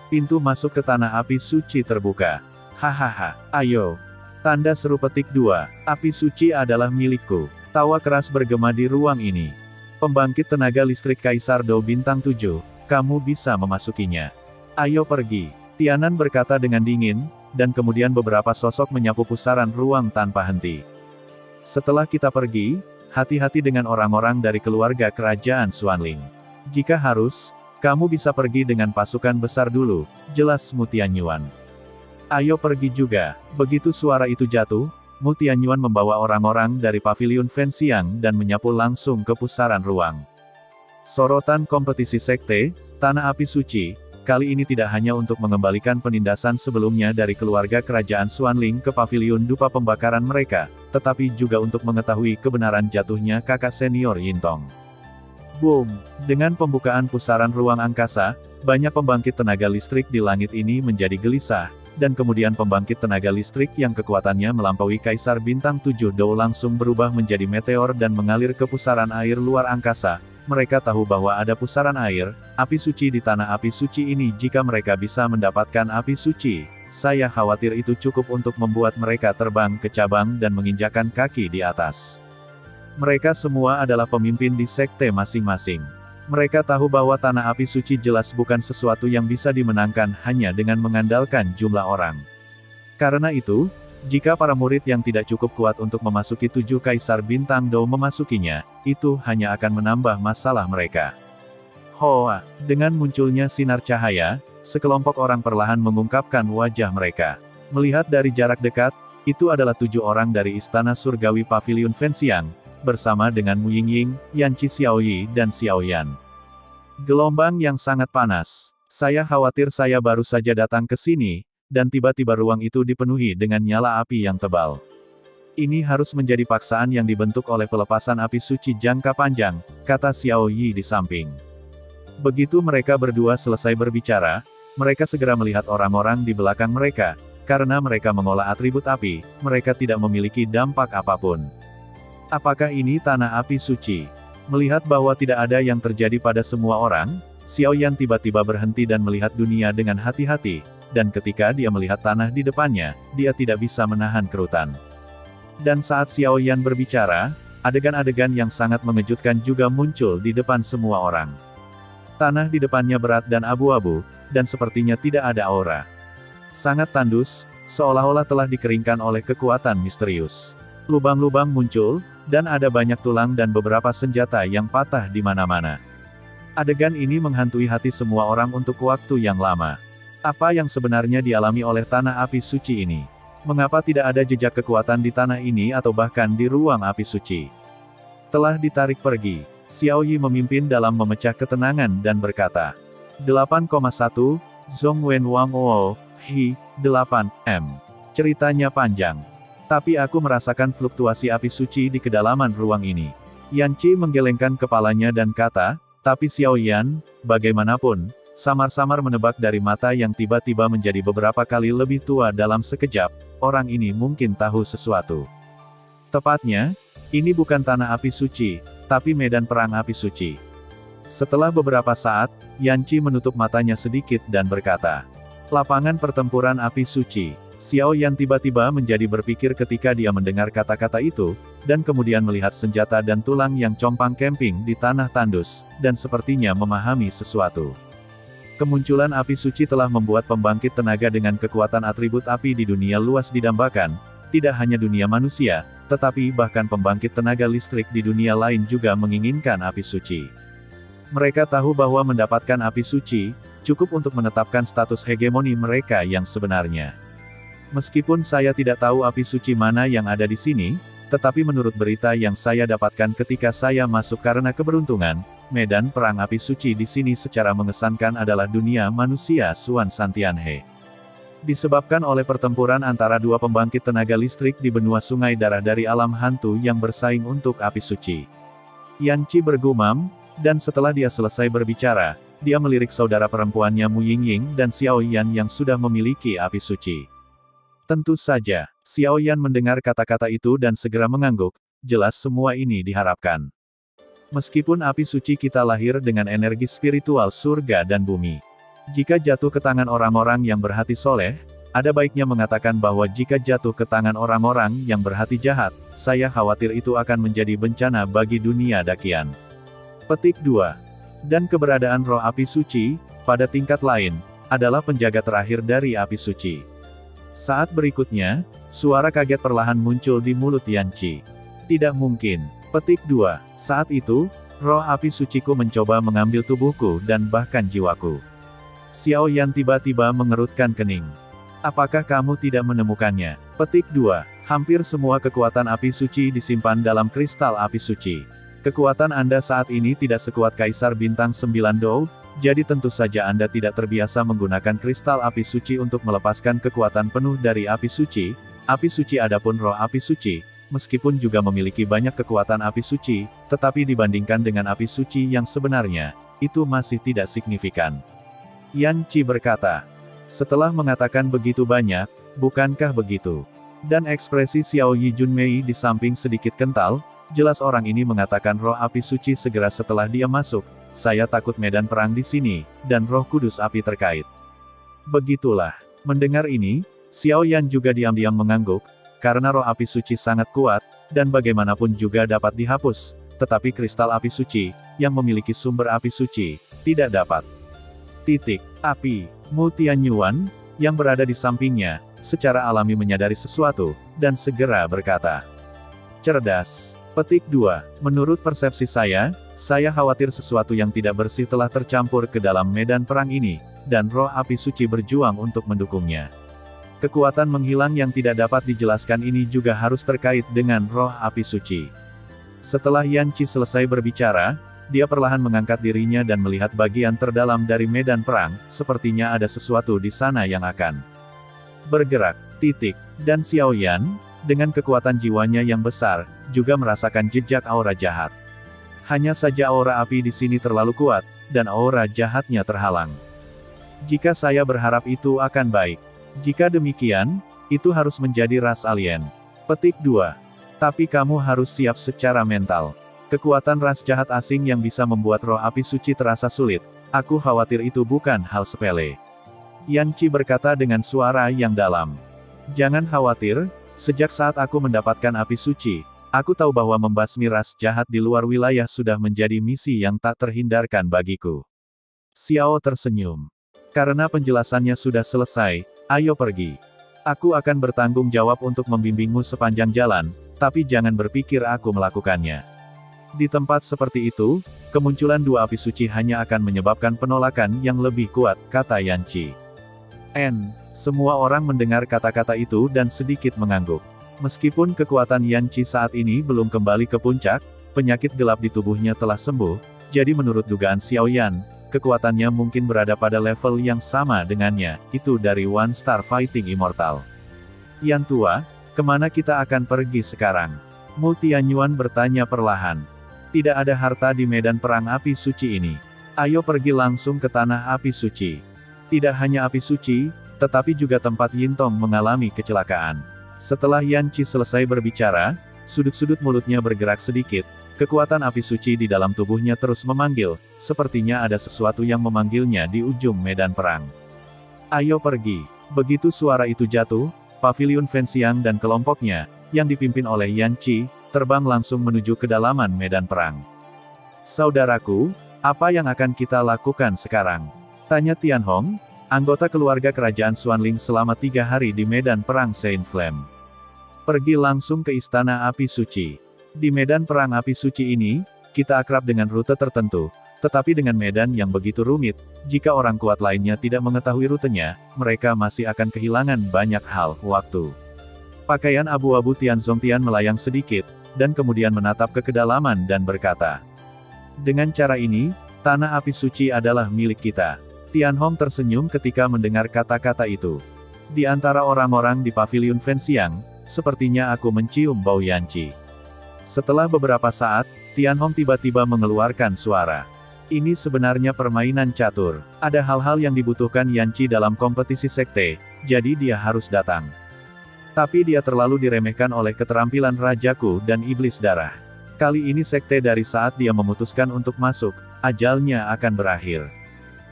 Pintu masuk ke Tanah Api Suci terbuka. Hahaha, ayo. Tanda seru petik 2, api suci adalah milikku. Tawa keras bergema di ruang ini. Pembangkit tenaga listrik Kaisar Dou Bintang 7, kamu bisa memasukinya. Ayo pergi. Tianan berkata dengan dingin, dan kemudian beberapa sosok menyapu pusaran ruang tanpa henti. Setelah kita pergi, hati-hati dengan orang-orang dari keluarga kerajaan Xuanling. Jika harus, kamu bisa pergi dengan pasukan besar dulu, jelas Mu Tianyuan. Ayo pergi juga. Begitu suara itu jatuh, Mu Tianyuan membawa orang-orang dari paviliun Fenxiang dan menyapu langsung ke pusaran ruang. Sorotan kompetisi sekte, Tanah Api Suci, kali ini tidak hanya untuk mengembalikan penindasan sebelumnya dari keluarga kerajaan Xuanling ke paviliun dupa pembakaran mereka, tetapi juga untuk mengetahui kebenaran jatuhnya kakak senior Yintong. Boom! Dengan pembukaan pusaran ruang angkasa, banyak pembangkit tenaga listrik di langit ini menjadi gelisah, dan kemudian pembangkit tenaga listrik yang kekuatannya melampaui Kaisar Bintang 7 Dou langsung berubah menjadi meteor dan mengalir ke pusaran air luar angkasa. Mereka tahu bahwa ada pusaran air, api suci di Tanah Api Suci ini. Jika mereka bisa mendapatkan api suci, saya khawatir itu cukup untuk membuat mereka terbang ke cabang dan menginjakan kaki di atas. Mereka semua adalah pemimpin di sekte masing-masing. Mereka tahu bahwa Tanah Api Suci jelas bukan sesuatu yang bisa dimenangkan hanya dengan mengandalkan jumlah orang. Karena itu, jika para murid yang tidak cukup kuat untuk memasuki 7 Kaisar Bintang Dou memasukinya, itu hanya akan menambah masalah mereka. Hoa, dengan munculnya sinar cahaya, sekelompok orang perlahan mengungkapkan wajah mereka. Melihat dari jarak dekat, itu adalah 7 orang dari Istana Surgawi Paviliun Fenxiang, bersama dengan Mu Yingying, Yan Qi Xiaoyi dan Xiao Yan. Gelombang yang sangat panas. Saya khawatir saya baru saja datang ke sini, dan tiba-tiba ruang itu dipenuhi dengan nyala api yang tebal. Ini harus menjadi paksaan yang dibentuk oleh pelepasan api suci jangka panjang, kata Xiao Yi di samping. Begitu mereka berdua selesai berbicara, mereka segera melihat orang-orang di belakang mereka, karena mereka mengolah atribut api, mereka tidak memiliki dampak apapun. Apakah ini Tanah Api Suci? Melihat bahwa tidak ada yang terjadi pada semua orang, Xiao Yan tiba-tiba berhenti dan melihat dunia dengan hati-hati, dan ketika dia melihat tanah di depannya, dia tidak bisa menahan kerutan. Dan saat Xiao Yan berbicara, adegan-adegan yang sangat mengejutkan juga muncul di depan semua orang. Tanah di depannya berat dan abu-abu, dan sepertinya tidak ada aura. Sangat tandus, seolah-olah telah dikeringkan oleh kekuatan misterius. Lubang-lubang muncul, Dan ada banyak tulang dan beberapa senjata yang patah di mana-mana. Adegan ini menghantui hati semua orang untuk waktu yang lama. Apa yang sebenarnya dialami oleh tanah api suci ini? Mengapa tidak ada jejak kekuatan di tanah ini atau bahkan di ruang api suci? Telah ditarik pergi. Xiao Yi memimpin dalam memecah ketenangan dan berkata, 8,1, Zhong Wen Wang O, Hi, 8, M. Ceritanya panjang. Tapi aku merasakan fluktuasi api suci di kedalaman ruang ini. Yan Qi menggelengkan kepalanya dan kata, tapi Xiao Yan, bagaimanapun, samar-samar menebak dari mata yang tiba-tiba menjadi beberapa kali lebih tua dalam sekejap, orang ini mungkin tahu sesuatu. Tepatnya, ini bukan tanah api suci, tapi medan perang api suci. Setelah beberapa saat, Yan Qi menutup matanya sedikit dan berkata, lapangan pertempuran api suci. Xiao Yan tiba-tiba menjadi berpikir ketika dia mendengar kata-kata itu, dan kemudian melihat senjata dan tulang yang compang camping di tanah tandus, dan sepertinya memahami sesuatu. Kemunculan api suci telah membuat pembangkit tenaga dengan kekuatan atribut api di dunia luas didambakan, tidak hanya dunia manusia, tetapi bahkan pembangkit tenaga listrik di dunia lain juga menginginkan api suci. Mereka tahu bahwa mendapatkan api suci, cukup untuk menetapkan status hegemoni mereka yang sebenarnya. Meskipun saya tidak tahu api suci mana yang ada di sini, tetapi menurut berita yang saya dapatkan ketika saya masuk karena keberuntungan, medan perang api suci di sini secara mengesankan adalah dunia manusia Suan Santianhe. Disebabkan oleh pertempuran antara dua pembangkit tenaga listrik di benua sungai darah dari alam hantu yang bersaing untuk api suci. Yan Qi bergumam, dan setelah dia selesai berbicara, dia melirik saudara perempuannya Mu Yingying dan Xiao Yan yang sudah memiliki api suci. Tentu saja, Xiao Yan mendengar kata-kata itu dan segera mengangguk, jelas semua ini diharapkan. Meskipun api suci kita lahir dengan energi spiritual surga dan bumi. Jika jatuh ke tangan orang-orang yang berhati soleh, ada baiknya mengatakan bahwa jika jatuh ke tangan orang-orang yang berhati jahat, saya khawatir itu akan menjadi bencana bagi dunia dakian. Petik 2. Dan keberadaan roh api suci, pada tingkat lain, adalah penjaga terakhir dari api suci. Saat berikutnya, suara kaget perlahan muncul di mulut Yan Qi. Tidak mungkin. Petik 2. Saat itu, roh api suciku mencoba mengambil tubuhku dan bahkan jiwaku. Xiao Yan tiba-tiba mengerutkan kening. Apakah kamu tidak menemukannya? Petik 2. Hampir semua kekuatan api suci disimpan dalam kristal api suci. Kekuatan Anda saat ini tidak sekuat Kaisar Bintang 9 Dou, jadi tentu saja Anda tidak terbiasa menggunakan kristal api suci untuk melepaskan kekuatan penuh dari api suci. Api suci adapun roh api suci, meskipun juga memiliki banyak kekuatan api suci, tetapi dibandingkan dengan api suci yang sebenarnya, itu masih tidak signifikan. Yan Qi berkata, setelah mengatakan begitu banyak, bukankah begitu? Dan ekspresi Xiao Yi Junmei di samping sedikit kental, jelas orang ini mengatakan roh api suci segera setelah dia masuk. Saya takut medan perang di sini, dan roh kudus api terkait. Begitulah. Mendengar ini, Xiao Yan juga diam-diam mengangguk, karena roh api suci sangat kuat, dan bagaimanapun juga dapat dihapus, tetapi kristal api suci, yang memiliki sumber api suci, tidak dapat. Api. Mu Tianyuan, yang berada di sampingnya, secara alami menyadari sesuatu, dan segera berkata. Cerdas. Petik 2. Menurut persepsi saya khawatir sesuatu yang tidak bersih telah tercampur ke dalam medan perang ini, dan roh api suci berjuang untuk mendukungnya. Kekuatan menghilang yang tidak dapat dijelaskan ini juga harus terkait dengan roh api suci. Setelah Yan Qi selesai berbicara, dia perlahan mengangkat dirinya dan melihat bagian terdalam dari medan perang, sepertinya ada sesuatu di sana yang akan bergerak. Dan Xiao Yan, dengan kekuatan jiwanya yang besar, juga merasakan jejak aura jahat. Hanya saja aura api di sini terlalu kuat, dan aura jahatnya terhalang. Jika saya berharap itu akan baik. Jika demikian, itu harus menjadi ras alien. Petik 2. Tapi kamu harus siap secara mental. Kekuatan ras jahat asing yang bisa membuat roh api suci terasa sulit, aku khawatir itu bukan hal sepele. Yan Qi berkata dengan suara yang dalam. Jangan khawatir, sejak saat aku mendapatkan api suci, aku tahu bahwa membasmi ras jahat di luar wilayah sudah menjadi misi yang tak terhindarkan bagiku. Xiao tersenyum. Karena penjelasannya sudah selesai, ayo pergi. Aku akan bertanggung jawab untuk membimbingmu sepanjang jalan, Tapi jangan berpikir aku melakukannya. Di tempat seperti itu, kemunculan dua api suci hanya akan menyebabkan penolakan yang lebih kuat, kata Yan Qi. Semua orang mendengar kata-kata itu dan sedikit mengangguk. Meskipun kekuatan Yan Qi saat ini belum kembali ke puncak, penyakit gelap di tubuhnya telah sembuh, jadi menurut dugaan Xiao Yan, kekuatannya mungkin berada pada level yang sama dengannya, itu dari One Star Fighting Immortal. Yan tua, kemana kita akan pergi sekarang? Mu Tianyuan bertanya perlahan. Tidak ada harta di medan perang api suci ini. Ayo pergi langsung ke tanah api suci. Tidak hanya api suci, tetapi juga tempat Yintong mengalami kecelakaan. Setelah Yan Qi selesai berbicara, sudut-sudut mulutnya bergerak sedikit, kekuatan api suci di dalam tubuhnya terus memanggil, sepertinya ada sesuatu yang memanggilnya di ujung medan perang. Ayo pergi. Begitu suara itu jatuh, Paviliun Fenxiang dan kelompoknya, yang dipimpin oleh Yan Qi, terbang langsung menuju kedalaman medan perang. Saudaraku, apa yang akan kita lakukan sekarang? Tanya Tianhong, anggota keluarga kerajaan Xuanling selama 3 hari di medan perang Saint Flame. Pergi langsung ke Istana Api Suci. Di medan perang Api Suci ini, kita akrab dengan rute tertentu, tetapi dengan medan yang begitu rumit, jika orang kuat lainnya tidak mengetahui rutenya, mereka masih akan kehilangan banyak hal, waktu. Pakaian abu-abu Tianzongtian melayang sedikit, dan kemudian menatap ke kedalaman dan berkata, dengan cara ini, tanah api suci adalah milik kita. Tianhong tersenyum ketika mendengar kata-kata itu. Di antara orang-orang di Paviliun Fenxiang, sepertinya aku mencium bau Yan Qi. Setelah beberapa saat, Tianhong tiba-tiba mengeluarkan suara. Ini sebenarnya permainan catur. Ada hal-hal yang dibutuhkan Yan Qi dalam kompetisi sekte, jadi dia harus datang. Tapi dia terlalu diremehkan oleh keterampilan Rajaku dan Iblis Darah. Kali ini sekte dari saat dia memutuskan untuk masuk, ajalnya akan berakhir.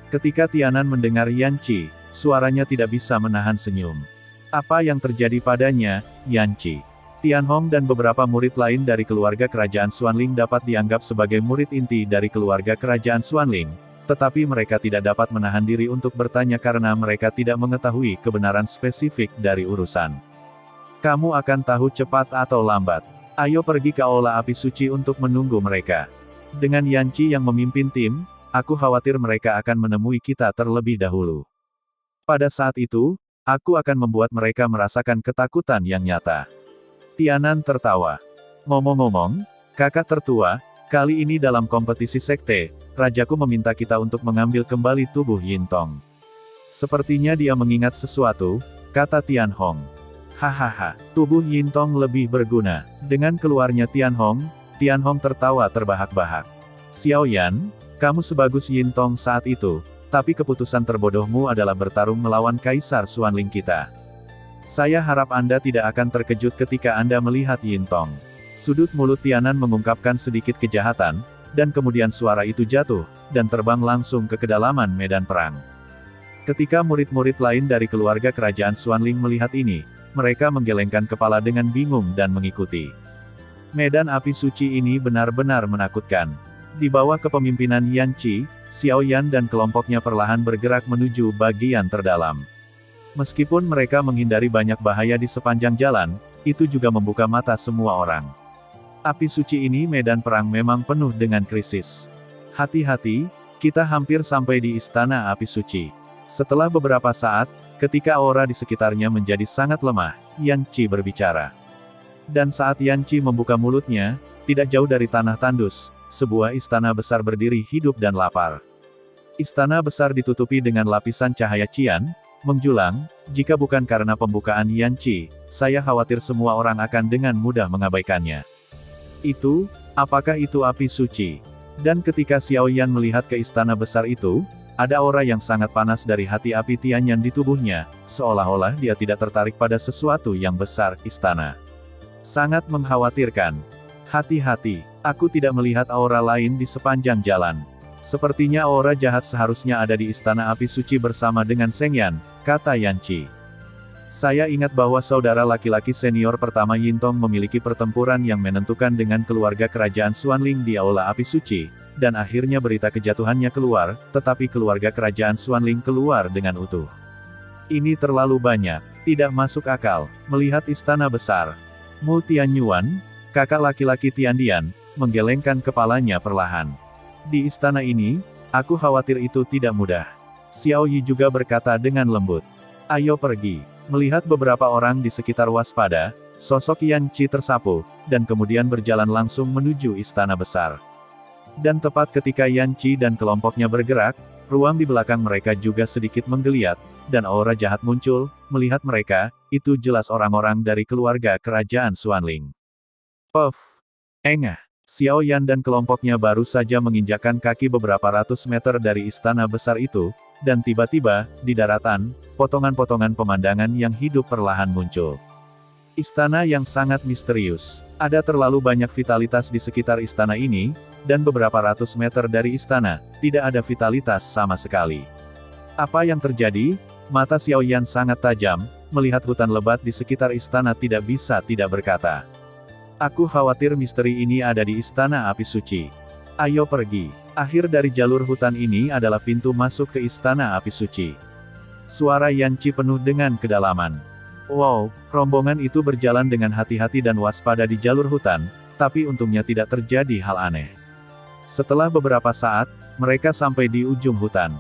Ketika Tianan mendengar Yan Qi, suaranya tidak bisa menahan senyum. Apa yang terjadi padanya, Yan Qi? Tianhong dan beberapa murid lain dari keluarga kerajaan Xuanling dapat dianggap sebagai murid inti dari keluarga kerajaan Xuanling, tetapi mereka tidak dapat menahan diri untuk bertanya karena mereka tidak mengetahui kebenaran spesifik dari urusan. Kamu akan tahu cepat atau lambat. Ayo pergi ke Aula Api Suci untuk menunggu mereka. Dengan Yan Qi yang memimpin tim, aku khawatir mereka akan menemui kita terlebih dahulu. Pada saat itu, aku akan membuat mereka merasakan ketakutan yang nyata. Tianan tertawa. Ngomong-ngomong, kakak tertua, kali ini dalam kompetisi sekte, Rajaku meminta kita untuk mengambil kembali tubuh Yintong. Sepertinya dia mengingat sesuatu, kata Tianhong. Hahaha, tubuh Yintong lebih berguna. Dengan keluarnya Tianhong tertawa terbahak-bahak. Xiao Yan, kamu sebagus Yintong saat itu, tapi keputusan terbodohmu adalah bertarung melawan Kaisar Xuanling kita. Saya harap Anda tidak akan terkejut ketika Anda melihat Yintong. Sudut mulut Tianan mengungkapkan sedikit kejahatan, dan kemudian suara itu jatuh, dan terbang langsung ke kedalaman medan perang. Ketika murid-murid lain dari keluarga kerajaan Xuanling melihat ini, mereka menggelengkan kepala dengan bingung dan mengikuti. Medan api suci ini benar-benar menakutkan. Di bawah kepemimpinan Yan Qi, Xiao Yan dan kelompoknya perlahan bergerak menuju bagian terdalam. Meskipun mereka menghindari banyak bahaya di sepanjang jalan, itu juga membuka mata semua orang. Api suci ini medan perang memang penuh dengan krisis. Hati-hati, kita hampir sampai di Istana Api Suci. Setelah beberapa saat, ketika aura di sekitarnya menjadi sangat lemah, Yan Qi berbicara. Dan saat Yan Qi membuka mulutnya, tidak jauh dari tanah tandus, sebuah istana besar berdiri hidup dan lapar. Istana besar ditutupi dengan lapisan cahaya cian, menjulang, jika bukan karena pembukaan Yan Qi, saya khawatir semua orang akan dengan mudah mengabaikannya. Apakah itu api suci? Dan ketika Xiao Yan melihat ke istana besar itu, ada aura yang sangat panas dari hati api Tianyan di tubuhnya, seolah-olah dia tidak tertarik pada sesuatu yang besar, istana. Sangat mengkhawatirkan. Hati-hati, aku tidak melihat aura lain di sepanjang jalan. Sepertinya aura jahat seharusnya ada di Istana Api Suci bersama dengan Shengyan, kata Yan Qi. Saya ingat bahwa saudara laki-laki senior pertama Yintong memiliki pertempuran yang menentukan dengan keluarga kerajaan Xuanling di Aula Api Suci, dan akhirnya berita kejatuhannya keluar, tetapi keluarga kerajaan Xuanling keluar dengan utuh. Ini terlalu banyak, tidak masuk akal, melihat istana besar. Mu Tianyuan, kakak laki-laki Tiandian, menggelengkan kepalanya perlahan. Di istana ini, aku khawatir itu tidak mudah. Xiao Yi juga berkata dengan lembut. Ayo pergi. Melihat beberapa orang di sekitar waspada, sosok Yan Qi tersapu, dan kemudian berjalan langsung menuju istana besar. Dan tepat ketika Yan Qi dan kelompoknya bergerak, ruang di belakang mereka juga sedikit menggeliat, dan aura jahat muncul. Melihat mereka, itu jelas orang-orang dari keluarga kerajaan Xuanling. Puff! Engah! Xiao Yan dan kelompoknya baru saja menginjakkan kaki beberapa ratus meter dari istana besar itu, dan tiba-tiba, di daratan, potongan-potongan pemandangan yang hidup perlahan muncul. Istana yang sangat misterius. Ada terlalu banyak vitalitas di sekitar istana ini, dan beberapa ratus meter dari istana, tidak ada vitalitas sama sekali. Apa yang terjadi? Mata Xiao Yan sangat tajam, melihat hutan lebat di sekitar istana tidak bisa tidak berkata. Aku khawatir misteri ini ada di Istana Api Suci. Ayo pergi. Akhir dari jalur hutan ini adalah pintu masuk ke Istana Api Suci. Suara Yan Qi penuh dengan kedalaman. Wow, rombongan itu berjalan dengan hati-hati dan waspada di jalur hutan, tapi untungnya tidak terjadi hal aneh. Setelah beberapa saat, mereka sampai di ujung hutan.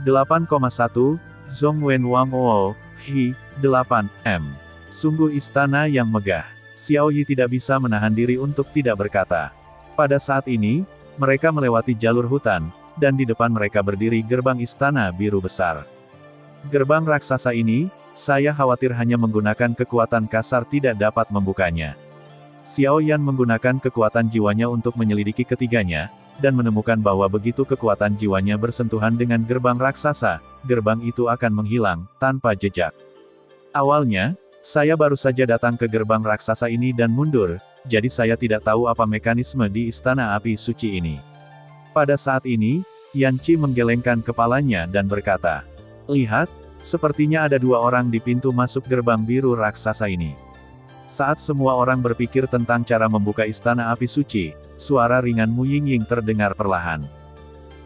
8,1, Zhongwen Wang Wo, Hi, 8M. Sungguh istana yang megah. Xiao Yi tidak bisa menahan diri untuk tidak berkata. Pada saat ini, mereka melewati jalur hutan, dan di depan mereka berdiri gerbang istana biru besar. Gerbang raksasa ini, saya khawatir hanya menggunakan kekuatan kasar tidak dapat membukanya. Xiao Yan menggunakan kekuatan jiwanya untuk menyelidiki ketiganya, dan menemukan bahwa begitu kekuatan jiwanya bersentuhan dengan gerbang raksasa, gerbang itu akan menghilang, tanpa jejak. Awalnya, saya baru saja datang ke gerbang raksasa ini dan mundur, jadi saya tidak tahu apa mekanisme di Istana Api Suci ini. Pada saat ini, Yan Qi menggelengkan kepalanya dan berkata, lihat, sepertinya ada dua orang di pintu masuk gerbang biru raksasa ini. Saat semua orang berpikir tentang cara membuka Istana Api Suci, suara ringan Mu Yingying terdengar perlahan.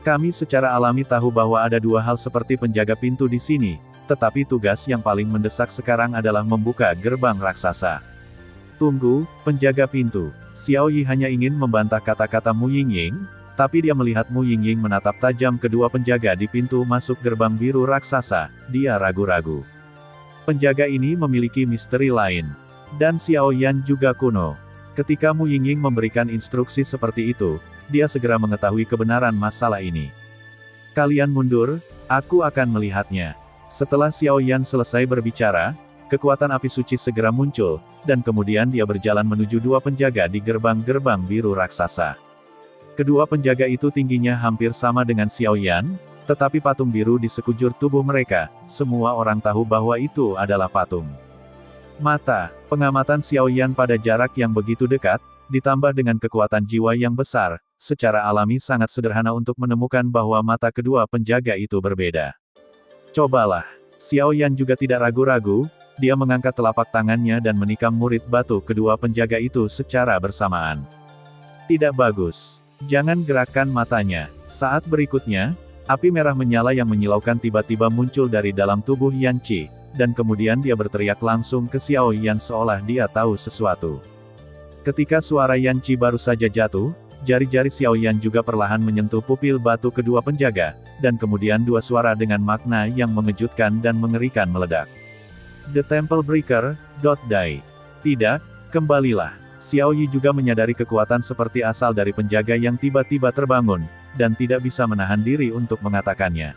Kami secara alami tahu bahwa ada dua hal seperti penjaga pintu di sini, tetapi tugas yang paling mendesak sekarang adalah membuka gerbang raksasa. Tunggu, penjaga pintu. Xiao Yi hanya ingin membantah kata-kata Mu Yingying, tapi dia melihat Mu Yingying menatap tajam kedua penjaga di pintu masuk gerbang biru raksasa, dia ragu-ragu. Penjaga ini memiliki misteri lain. Dan Xiao Yan juga kuno. Ketika Mu Yingying memberikan instruksi seperti itu, dia segera mengetahui kebenaran masalah ini. Kalian mundur, aku akan melihatnya. Setelah Xiao Yan selesai berbicara, kekuatan api suci segera muncul, dan kemudian dia berjalan menuju dua penjaga di gerbang-gerbang biru raksasa. Kedua penjaga itu tingginya hampir sama dengan Xiao Yan, tetapi patung biru di sekujur tubuh mereka, semua orang tahu bahwa itu adalah patung. Mata, pengamatan Xiao Yan pada jarak yang begitu dekat, ditambah dengan kekuatan jiwa yang besar, secara alami sangat sederhana untuk menemukan bahwa mata kedua penjaga itu berbeda. Cobalah. Xiao Yan juga tidak ragu-ragu, dia mengangkat telapak tangannya dan menikam murid batu kedua penjaga itu secara bersamaan. Tidak bagus. Jangan gerakkan matanya. Saat berikutnya, api merah menyala yang menyilaukan tiba-tiba muncul dari dalam tubuh Yan Qi, dan kemudian dia berteriak langsung ke Xiao Yan seolah dia tahu sesuatu. Ketika suara Yan Qi baru saja jatuh, jari-jari Xiao Yan juga perlahan menyentuh pupil batu kedua penjaga, dan kemudian dua suara dengan makna yang mengejutkan dan mengerikan meledak. The Temple Breaker, die. Tidak, kembalilah. Xiao Yi juga menyadari kekuatan seperti asal dari penjaga yang tiba-tiba terbangun, dan tidak bisa menahan diri untuk mengatakannya.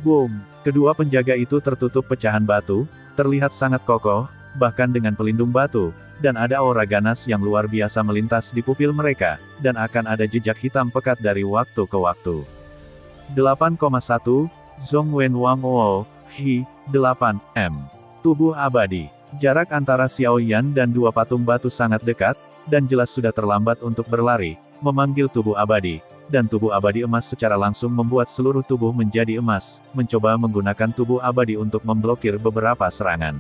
Boom! Kedua penjaga itu tertutup pecahan batu, terlihat sangat kokoh, bahkan dengan pelindung batu, dan ada aura ganas yang luar biasa melintas di pupil mereka, dan akan ada jejak hitam pekat dari waktu ke waktu. 8,1, Zhongwen Wang Wo, Hi, 8M. Tubuh abadi. Jarak antara Xiao Yan dan dua patung batu sangat dekat, dan jelas sudah terlambat untuk berlari, memanggil tubuh abadi, dan tubuh abadi emas secara langsung membuat seluruh tubuh menjadi emas, mencoba menggunakan tubuh abadi untuk memblokir beberapa serangan.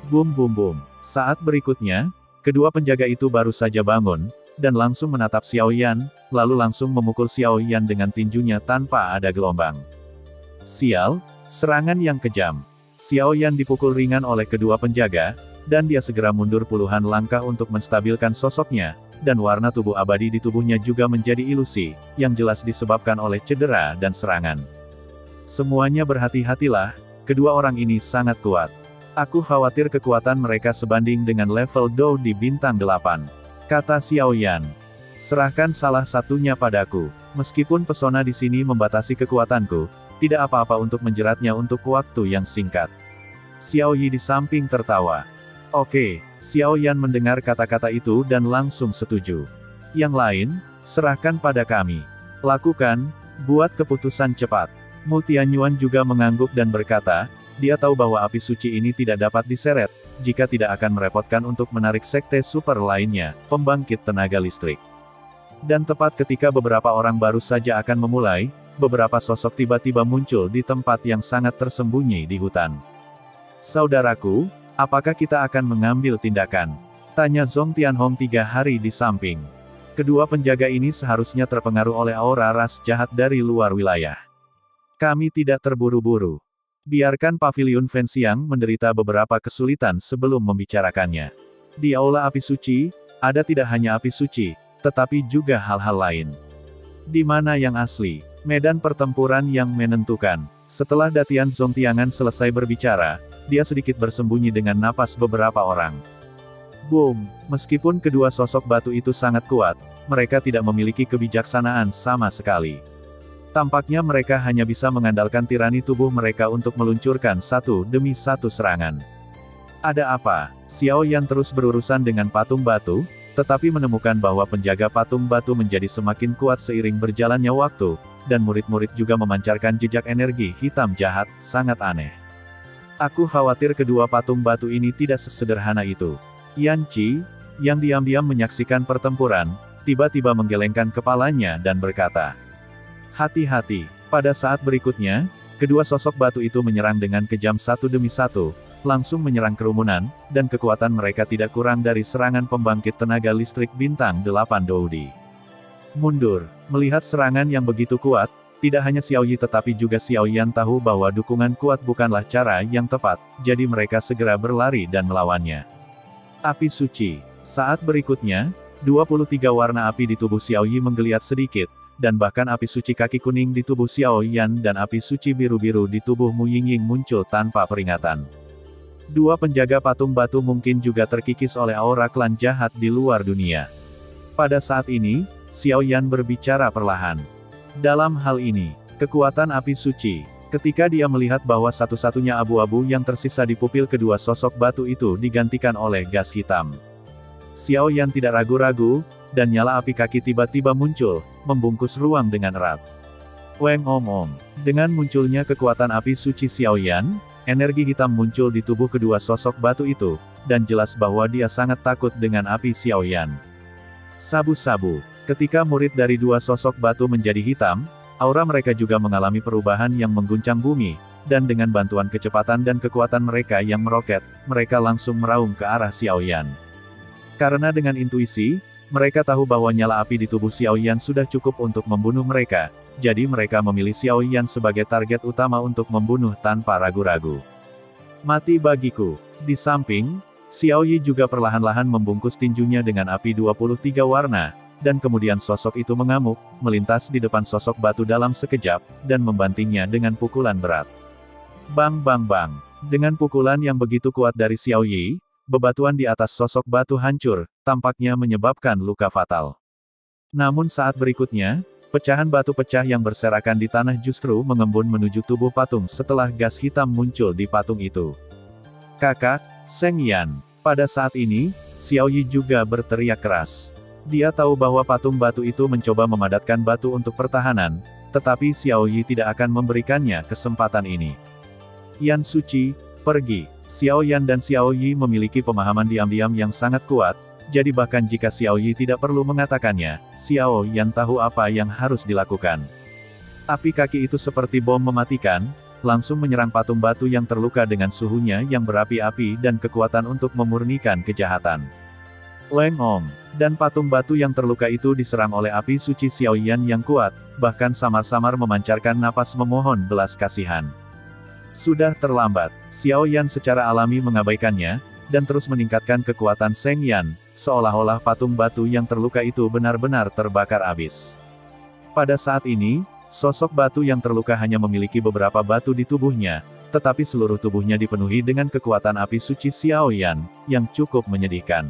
Boom boom boom. Saat berikutnya, kedua penjaga itu baru saja bangun, dan langsung menatap Xiao Yan, lalu langsung memukul Xiao Yan dengan tinjunya tanpa ada gelombang. Sial, serangan yang kejam. Xiao Yan dipukul ringan oleh kedua penjaga, dan dia segera mundur puluhan langkah untuk menstabilkan sosoknya, dan warna tubuh abadi di tubuhnya juga menjadi ilusi, yang jelas disebabkan oleh cedera dan serangan. Semuanya berhati-hatilah, kedua orang ini sangat kuat. Aku khawatir kekuatan mereka sebanding dengan level Dou di bintang 8. Kata Xiao Yan. Serahkan salah satunya padaku. Meskipun pesona di sini membatasi kekuatanku, tidak apa-apa untuk menjeratnya untuk waktu yang singkat. Xiao Yi di samping tertawa. Oke, Xiao Yan mendengar kata-kata itu dan langsung setuju. Yang lain, serahkan pada kami. Lakukan, buat keputusan cepat. Mu Tianyuan juga mengangguk dan berkata, dia tahu bahwa api suci ini tidak dapat diseret, jika tidak akan merepotkan untuk menarik sekte super lainnya, pembangkit tenaga listrik. Dan tepat ketika beberapa orang baru saja akan memulai, beberapa sosok tiba-tiba muncul di tempat yang sangat tersembunyi di hutan. Saudaraku, apakah kita akan mengambil tindakan? Tanya Zhong Tianhong 3 hari di samping. Kedua penjaga ini seharusnya terpengaruh oleh aura ras jahat dari luar wilayah. Kami tidak terburu-buru. Biarkan Paviliun Fenxiang menderita beberapa kesulitan sebelum membicarakannya. Di Aula Api Suci, ada tidak hanya api suci, tetapi juga hal-hal lain. Di mana yang asli? Medan pertempuran yang menentukan. Setelah Datian Zongtiangan selesai berbicara, dia sedikit bersembunyi dengan napas beberapa orang. Boom! Meskipun kedua sosok batu itu sangat kuat, mereka tidak memiliki kebijaksanaan sama sekali. Tampaknya mereka hanya bisa mengandalkan tirani tubuh mereka untuk meluncurkan satu demi satu serangan. Ada apa? Xiao Yan terus berurusan dengan patung batu, tetapi menemukan bahwa penjaga patung batu menjadi semakin kuat seiring berjalannya waktu, dan murid-murid juga memancarkan jejak energi hitam jahat, sangat aneh. Aku khawatir kedua patung batu ini tidak sesederhana itu. Yan Qi, yang diam-diam menyaksikan pertempuran, tiba-tiba menggelengkan kepalanya dan berkata, hati-hati. Pada saat berikutnya, kedua sosok batu itu menyerang dengan kejam satu demi satu, langsung menyerang kerumunan, dan kekuatan mereka tidak kurang dari serangan pembangkit tenaga listrik bintang 8 Doudi. Mundur. Melihat serangan yang begitu kuat, tidak hanya Xiao Yi tetapi juga Xiao Yan tahu bahwa dukungan kuat bukanlah cara yang tepat, jadi mereka segera berlari dan melawannya. Api suci. Saat berikutnya, 23 warna api di tubuh Xiao Yi menggeliat sedikit, dan bahkan api suci kaki kuning di tubuh Xiao Yan dan api suci biru-biru di tubuh Mu Yingying muncul tanpa peringatan. Dua penjaga patung batu mungkin juga terkikis oleh aura klan jahat di luar dunia. Pada saat ini, Xiao Yan berbicara perlahan. Dalam hal ini, kekuatan api suci, ketika dia melihat bahwa satu-satunya abu-abu yang tersisa di pupil kedua sosok batu itu digantikan oleh gas hitam. Xiao Yan tidak ragu-ragu, dan nyala api kaki tiba-tiba muncul, membungkus ruang dengan erat. Weng Om. Dengan munculnya kekuatan api suci Xiao Yan, energi hitam muncul di tubuh kedua sosok batu itu, dan jelas bahwa dia sangat takut dengan api Xiao Yan. Sabu-sabu. Ketika murid dari dua sosok batu menjadi hitam, aura mereka juga mengalami perubahan yang mengguncang bumi, dan dengan bantuan kecepatan dan kekuatan mereka yang meroket, mereka langsung meraung ke arah Xiao Yan. Karena dengan intuisi, mereka tahu bahwa nyala api di tubuh Xiao Yan sudah cukup untuk membunuh mereka, jadi mereka memilih Xiao Yan sebagai target utama untuk membunuh tanpa ragu-ragu. Mati bagiku. Di samping, Xiao Yi juga perlahan-lahan membungkus tinjunya dengan api 23 warna, dan kemudian sosok itu mengamuk, melintas di depan sosok batu dalam sekejap, dan membantingnya dengan pukulan berat. Bang bang bang. Dengan pukulan yang begitu kuat dari Xiao Yi, bebatuan di atas sosok batu hancur, tampaknya menyebabkan luka fatal. Namun saat berikutnya, pecahan batu pecah yang berserakan di tanah justru mengembun menuju tubuh patung setelah gas hitam muncul di patung itu. Kakak, Seng Yan. Pada saat ini, Xiao Yi juga berteriak keras. Dia tahu bahwa patung batu itu mencoba memadatkan batu untuk pertahanan, tetapi Xiao Yi tidak akan memberikannya kesempatan ini. Yan Suci, pergi. Xiao Yan dan Xiao Yi memiliki pemahaman diam-diam yang sangat kuat, jadi bahkan jika Xiao Yi tidak perlu mengatakannya, Xiao Yan tahu apa yang harus dilakukan. Api kaki itu seperti bom mematikan, langsung menyerang patung batu yang terluka dengan suhunya yang berapi-api dan kekuatan untuk memurnikan kejahatan. Leng Om. Dan patung batu yang terluka itu diserang oleh api suci Xiao Yan yang kuat, bahkan samar-samar memancarkan napas memohon belas kasihan. Sudah terlambat. Xiao Yan secara alami mengabaikannya, dan terus meningkatkan kekuatan Seng Yan, seolah-olah patung batu yang terluka itu benar-benar terbakar abis. Pada saat ini, sosok batu yang terluka hanya memiliki beberapa batu di tubuhnya, tetapi seluruh tubuhnya dipenuhi dengan kekuatan api suci Xiao Yan, yang cukup menyedihkan.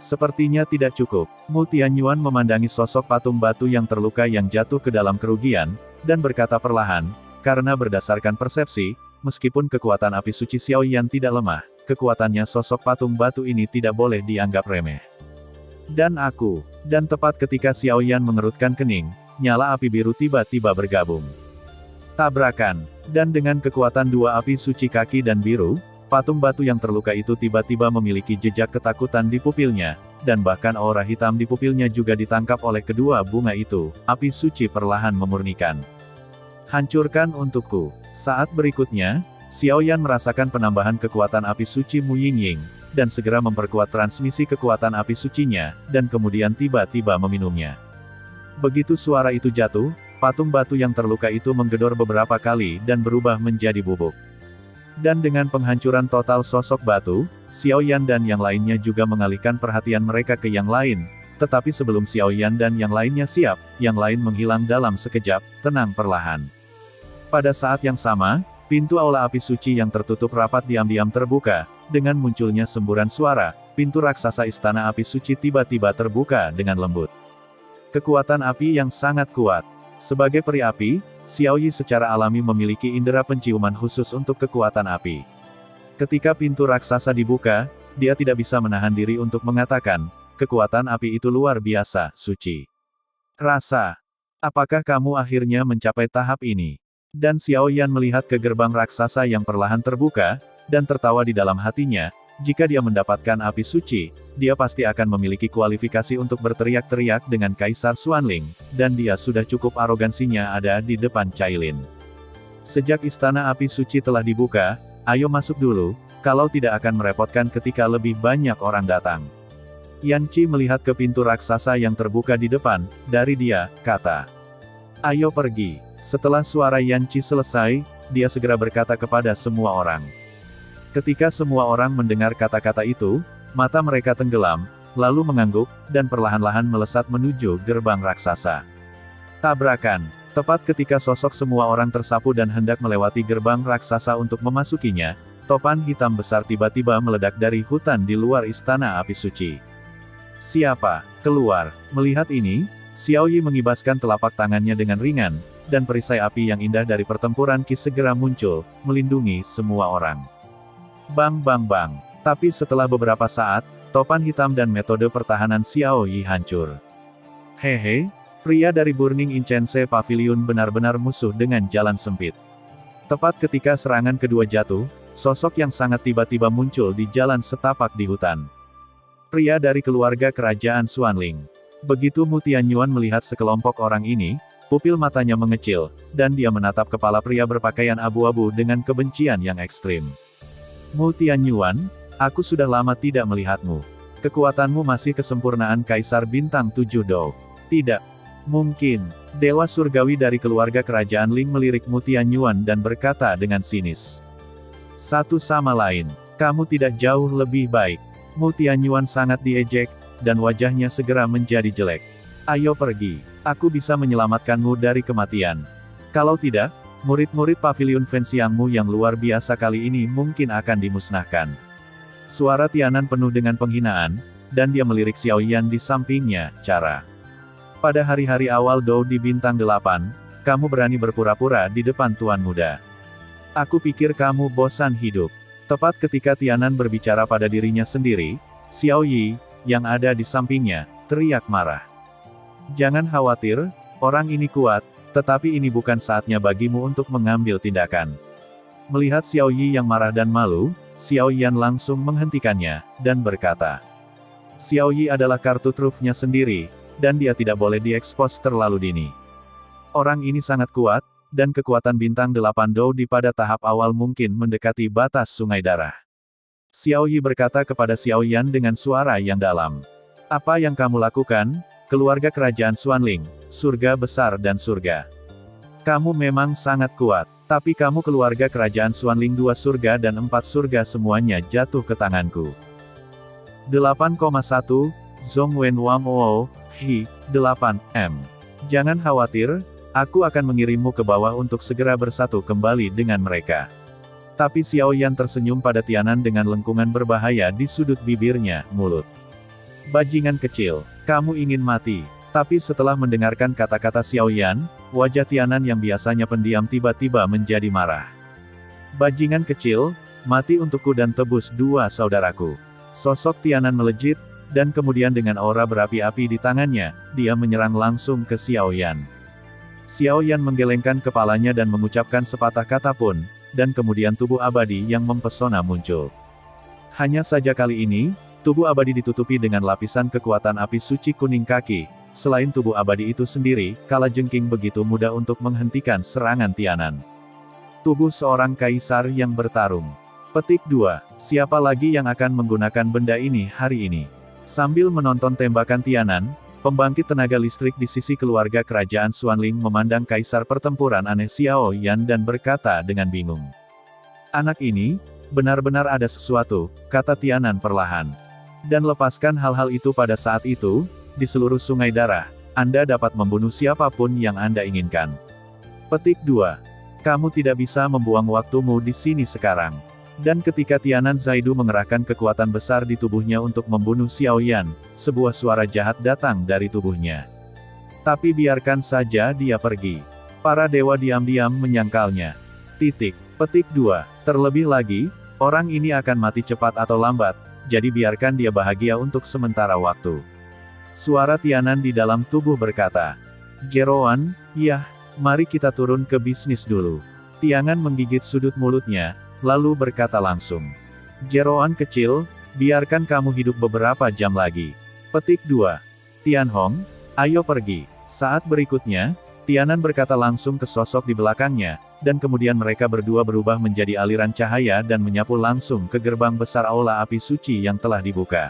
Sepertinya tidak cukup, Mu Tianyuan memandangi sosok patung batu yang terluka yang jatuh ke dalam kerugian, dan berkata perlahan, karena berdasarkan persepsi, meskipun kekuatan api suci Xiao Yan tidak lemah, kekuatannya sosok patung batu ini tidak boleh dianggap remeh. Dan tepat ketika Xiao Yan mengerutkan kening, nyala api biru tiba-tiba bergabung. Tabrakan, dan dengan kekuatan dua api suci kaki dan biru, patung batu yang terluka itu tiba-tiba memiliki jejak ketakutan di pupilnya, dan bahkan aura hitam di pupilnya juga ditangkap oleh kedua bunga itu. Api suci perlahan memurnikan. Hancurkan untukku. Saat berikutnya, Xiao Yan merasakan penambahan kekuatan api suci Mu Yingying, dan segera memperkuat transmisi kekuatan api sucinya, dan kemudian tiba-tiba meminumnya. Begitu suara itu jatuh, patung batu yang terluka itu menggedor beberapa kali dan berubah menjadi bubuk. Dan dengan penghancuran total sosok batu, Xiao Yan dan yang lainnya juga mengalihkan perhatian mereka ke yang lain. Tetapi sebelum Xiao Yan dan yang lainnya siap, yang lain menghilang dalam sekejap, tenang perlahan. Pada saat yang sama, pintu aula api suci yang tertutup rapat diam-diam terbuka, dengan munculnya semburan suara, pintu raksasa istana api suci tiba-tiba terbuka dengan lembut. Kekuatan api yang sangat kuat. Sebagai peri api, Xiao Yi secara alami memiliki indera penciuman khusus untuk kekuatan api. Ketika pintu raksasa dibuka, dia tidak bisa menahan diri untuk mengatakan, kekuatan api itu luar biasa, suci. Rasa, apakah kamu akhirnya mencapai tahap ini? Dan Xiao Yan melihat ke gerbang raksasa yang perlahan terbuka, dan tertawa di dalam hatinya, jika dia mendapatkan api suci, dia pasti akan memiliki kualifikasi untuk berteriak-teriak dengan Kaisar Xuanling, dan dia sudah cukup arogansinya ada di depan Cailin. Sejak istana api suci telah dibuka, ayo masuk dulu, kalau tidak akan merepotkan ketika lebih banyak orang datang. Yan Qi melihat ke pintu raksasa yang terbuka di depan, dari dia, kata. Ayo pergi. Setelah suara Yan Qi selesai, dia segera berkata kepada semua orang. Ketika semua orang mendengar kata-kata itu, mata mereka tenggelam, lalu mengangguk, dan perlahan-lahan melesat menuju gerbang raksasa. Tabrakan. Tepat ketika sosok semua orang tersapu dan hendak melewati gerbang raksasa untuk memasukinya, topan hitam besar tiba-tiba meledak dari hutan di luar istana api suci. Siapa? Keluar. Melihat ini, Xiao Yi mengibaskan telapak tangannya dengan ringan, dan perisai api yang indah dari pertempuran Qi segera muncul, melindungi semua orang. Bang bang bang. Tapi setelah beberapa saat, topan hitam dan metode pertahanan Xiao Yi hancur. Hehe, pria dari Burning Incense Pavilion benar-benar musuh dengan jalan sempit. Tepat ketika serangan kedua jatuh, sosok yang sangat tiba-tiba muncul di jalan setapak di hutan. Pria dari keluarga kerajaan Xuanling. Begitu Mu Tianyuan melihat sekelompok orang ini, pupil matanya mengecil, dan dia menatap kepala pria berpakaian abu-abu dengan kebencian yang ekstrim. Mu Tianyuan, aku sudah lama tidak melihatmu. Kekuatanmu masih kesempurnaan Kaisar Bintang 7 Dou. Tidak mungkin. Dewa surgawi dari keluarga kerajaan Ling melirik Mu Tianyuan dan berkata dengan sinis. Satu sama lain, kamu tidak jauh lebih baik. Mu Tianyuan sangat diejek, dan wajahnya segera menjadi jelek. Ayo pergi, aku bisa menyelamatkanmu dari kematian. Kalau tidak, murid-murid Pavilion Fenxiangmu yang luar biasa kali ini mungkin akan dimusnahkan. Suara Tianan penuh dengan penghinaan, dan dia melirik Xiao Yan di sampingnya, cara. Pada hari-hari awal Dou di Bintang 8, kamu berani berpura-pura di depan Tuan Muda. Aku pikir kamu bosan hidup. Tepat ketika Tianan berbicara pada dirinya sendiri, Xiao Yi, yang ada di sampingnya, teriak marah. Jangan khawatir, orang ini kuat, tetapi ini bukan saatnya bagimu untuk mengambil tindakan. Melihat Xiao Yi yang marah dan malu, Xiao Yan langsung menghentikannya, dan berkata. Xiao Yi adalah kartu trufnya sendiri, dan dia tidak boleh diekspos terlalu dini. Orang ini sangat kuat, dan kekuatan bintang 8 Dou di pada tahap awal mungkin mendekati batas sungai darah. Xiao Yi berkata kepada Xiao Yan dengan suara yang dalam. Apa yang kamu lakukan, keluarga kerajaan Xuanling, surga besar dan surga. Kamu memang sangat kuat. Tapi kamu keluarga kerajaan Xuanling 2 surga dan 4 surga semuanya jatuh ke tanganku. 8,1, Zhong Wen Wang Wo, Hi, 8, M. Jangan khawatir, aku akan mengirimmu ke bawah untuk segera bersatu kembali dengan mereka. Tapi Xiao Yan tersenyum pada Tianan dengan lengkungan berbahaya di sudut bibirnya, mulut. Bajingan kecil, kamu ingin mati. Tapi setelah mendengarkan kata-kata Xiao Yan, wajah Tianan yang biasanya pendiam tiba-tiba menjadi marah. Bajingan kecil, mati untukku dan tebus 2 saudaraku. Sosok Tianan melejit, dan kemudian dengan aura berapi-api di tangannya, dia menyerang langsung ke Xiao Yan. Xiao Yan menggelengkan kepalanya dan mengucapkan sepatah kata pun, dan kemudian tubuh abadi yang mempesona muncul. Hanya saja kali ini, tubuh abadi ditutupi dengan lapisan kekuatan api suci kuning kaki. Selain tubuh abadi itu sendiri, kalajengking begitu mudah untuk menghentikan serangan Tianan. Tubuh seorang kaisar yang bertarung. Petik 2. Siapa lagi yang akan menggunakan benda ini hari ini? Sambil menonton tembakan Tianan, pembangkit tenaga listrik di sisi keluarga kerajaan Xuanling memandang kaisar pertempuran aneh Xiao Yan dan berkata dengan bingung. Anak ini, benar-benar ada sesuatu, kata Tianan perlahan. Dan lepaskan hal-hal itu pada saat itu, di seluruh sungai darah, Anda dapat membunuh siapapun yang Anda inginkan. Petik 2. Kamu tidak bisa membuang waktumu di sini sekarang. Dan ketika Tianan Zaidu mengerahkan kekuatan besar di tubuhnya untuk membunuh Xiao Yan, sebuah suara jahat datang dari tubuhnya. Tapi biarkan saja dia pergi. Para dewa diam-diam menyangkalnya. Petik 2. Terlebih lagi, orang ini akan mati cepat atau lambat, jadi biarkan dia bahagia untuk sementara waktu. Suara Tianan di dalam tubuh berkata, Jeroan, yah, mari kita turun ke bisnis dulu. Tianan menggigit sudut mulutnya, lalu berkata langsung. Jeroan kecil, biarkan kamu hidup beberapa jam lagi. Petik 2. Tianhong, ayo pergi. Saat berikutnya, Tianan berkata langsung ke sosok di belakangnya, dan kemudian mereka berdua berubah menjadi aliran cahaya dan menyapu langsung ke gerbang besar aula api suci yang telah dibuka.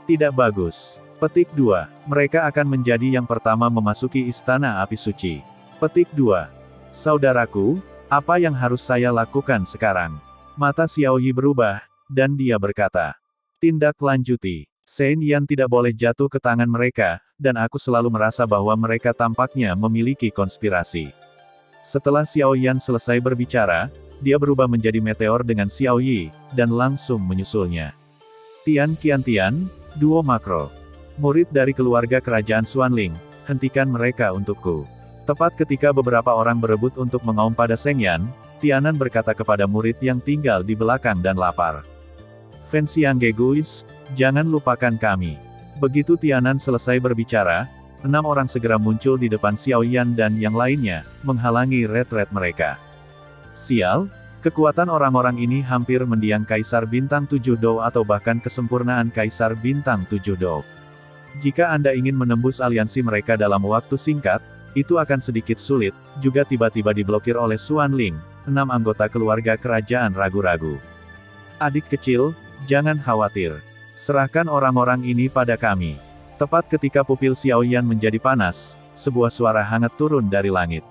Tidak bagus. Petik 2. Mereka akan menjadi yang pertama memasuki istana api suci. Petik 2. Saudaraku, apa yang harus saya lakukan sekarang? Mata Xiao Yi berubah, dan dia berkata. Tindak lanjuti. Shen Yan tidak boleh jatuh ke tangan mereka, dan aku selalu merasa bahwa mereka tampaknya memiliki konspirasi. Setelah Xiao Yan selesai berbicara, dia berubah menjadi meteor dengan Xiao Yi, dan langsung menyusulnya. Tian Qiantian, duo makro. Murid dari keluarga kerajaan Xuanling, hentikan mereka untukku. Tepat ketika beberapa orang berebut untuk mengaum pada Sheng Yan, Tianan berkata kepada murid yang tinggal di belakang dan lapar. Fenxiang Geguis, jangan lupakan kami. Begitu Tianan selesai berbicara, 6 orang segera muncul di depan Xiao Yan dan yang lainnya, menghalangi retret mereka. Sial, kekuatan orang-orang ini hampir mendiang Kaisar Bintang 7 Dou atau bahkan kesempurnaan Kaisar Bintang 7 Dou. Jika Anda ingin menembus aliansi mereka dalam waktu singkat, itu akan sedikit sulit, juga tiba-tiba diblokir oleh Xuanling, 6 anggota keluarga kerajaan ragu-ragu. Adik kecil, jangan khawatir. Serahkan orang-orang ini pada kami. Tepat ketika pupil Xiao Yan menjadi panas, sebuah suara hangat turun dari langit.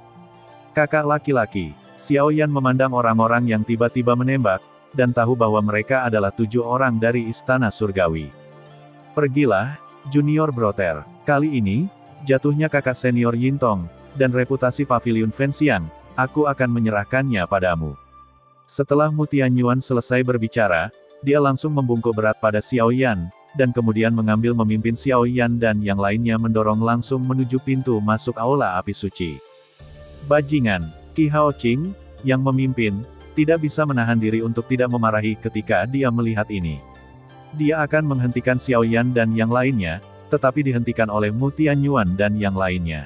Kakak laki-laki, Xiao Yan memandang orang-orang yang tiba-tiba menembak, dan tahu bahwa mereka adalah 7 orang dari Istana Surgawi. Pergilah, Junior Brother. Kali ini, jatuhnya kakak senior Yintong, dan reputasi Pavilion Fenxiang, aku akan menyerahkannya padamu. Setelah Mu Tianyuan selesai berbicara, dia langsung membungkuk berat pada Xiao Yan, dan kemudian mengambil memimpin Xiao Yan dan yang lainnya mendorong langsung menuju pintu masuk aula api suci. Bajingan, Qi Hao Qing, yang memimpin, tidak bisa menahan diri untuk tidak memarahi ketika dia melihat ini. Dia akan menghentikan Xiao Yan dan yang lainnya, tetapi dihentikan oleh Mu Tianyuan dan yang lainnya.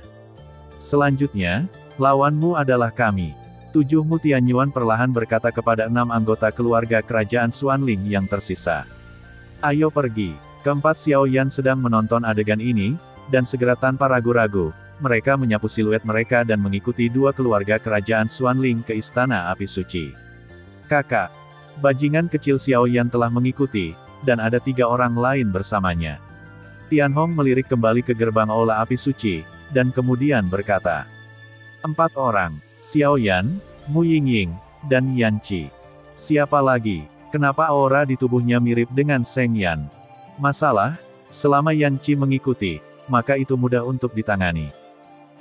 Selanjutnya, lawanmu adalah kami. 7 Mu Tianyuan perlahan berkata kepada 6 anggota keluarga kerajaan Xuanling yang tersisa. Ayo pergi. Keempat Xiao Yan sedang menonton adegan ini, dan segera tanpa ragu-ragu, mereka menyapu siluet mereka dan mengikuti 2 keluarga kerajaan Xuanling ke Istana Api Suci. Kakak, bajingan kecil Xiao Yan telah mengikuti, dan ada 3 orang lain bersamanya. Tianhong melirik kembali ke gerbang aula api suci, dan kemudian berkata, 4 orang, Xiao Yan, Mu Yingying, dan Yan Qi. Siapa lagi? Kenapa aura di tubuhnya mirip dengan Seng Yan? Masalah, selama Yan Qi mengikuti, maka itu mudah untuk ditangani.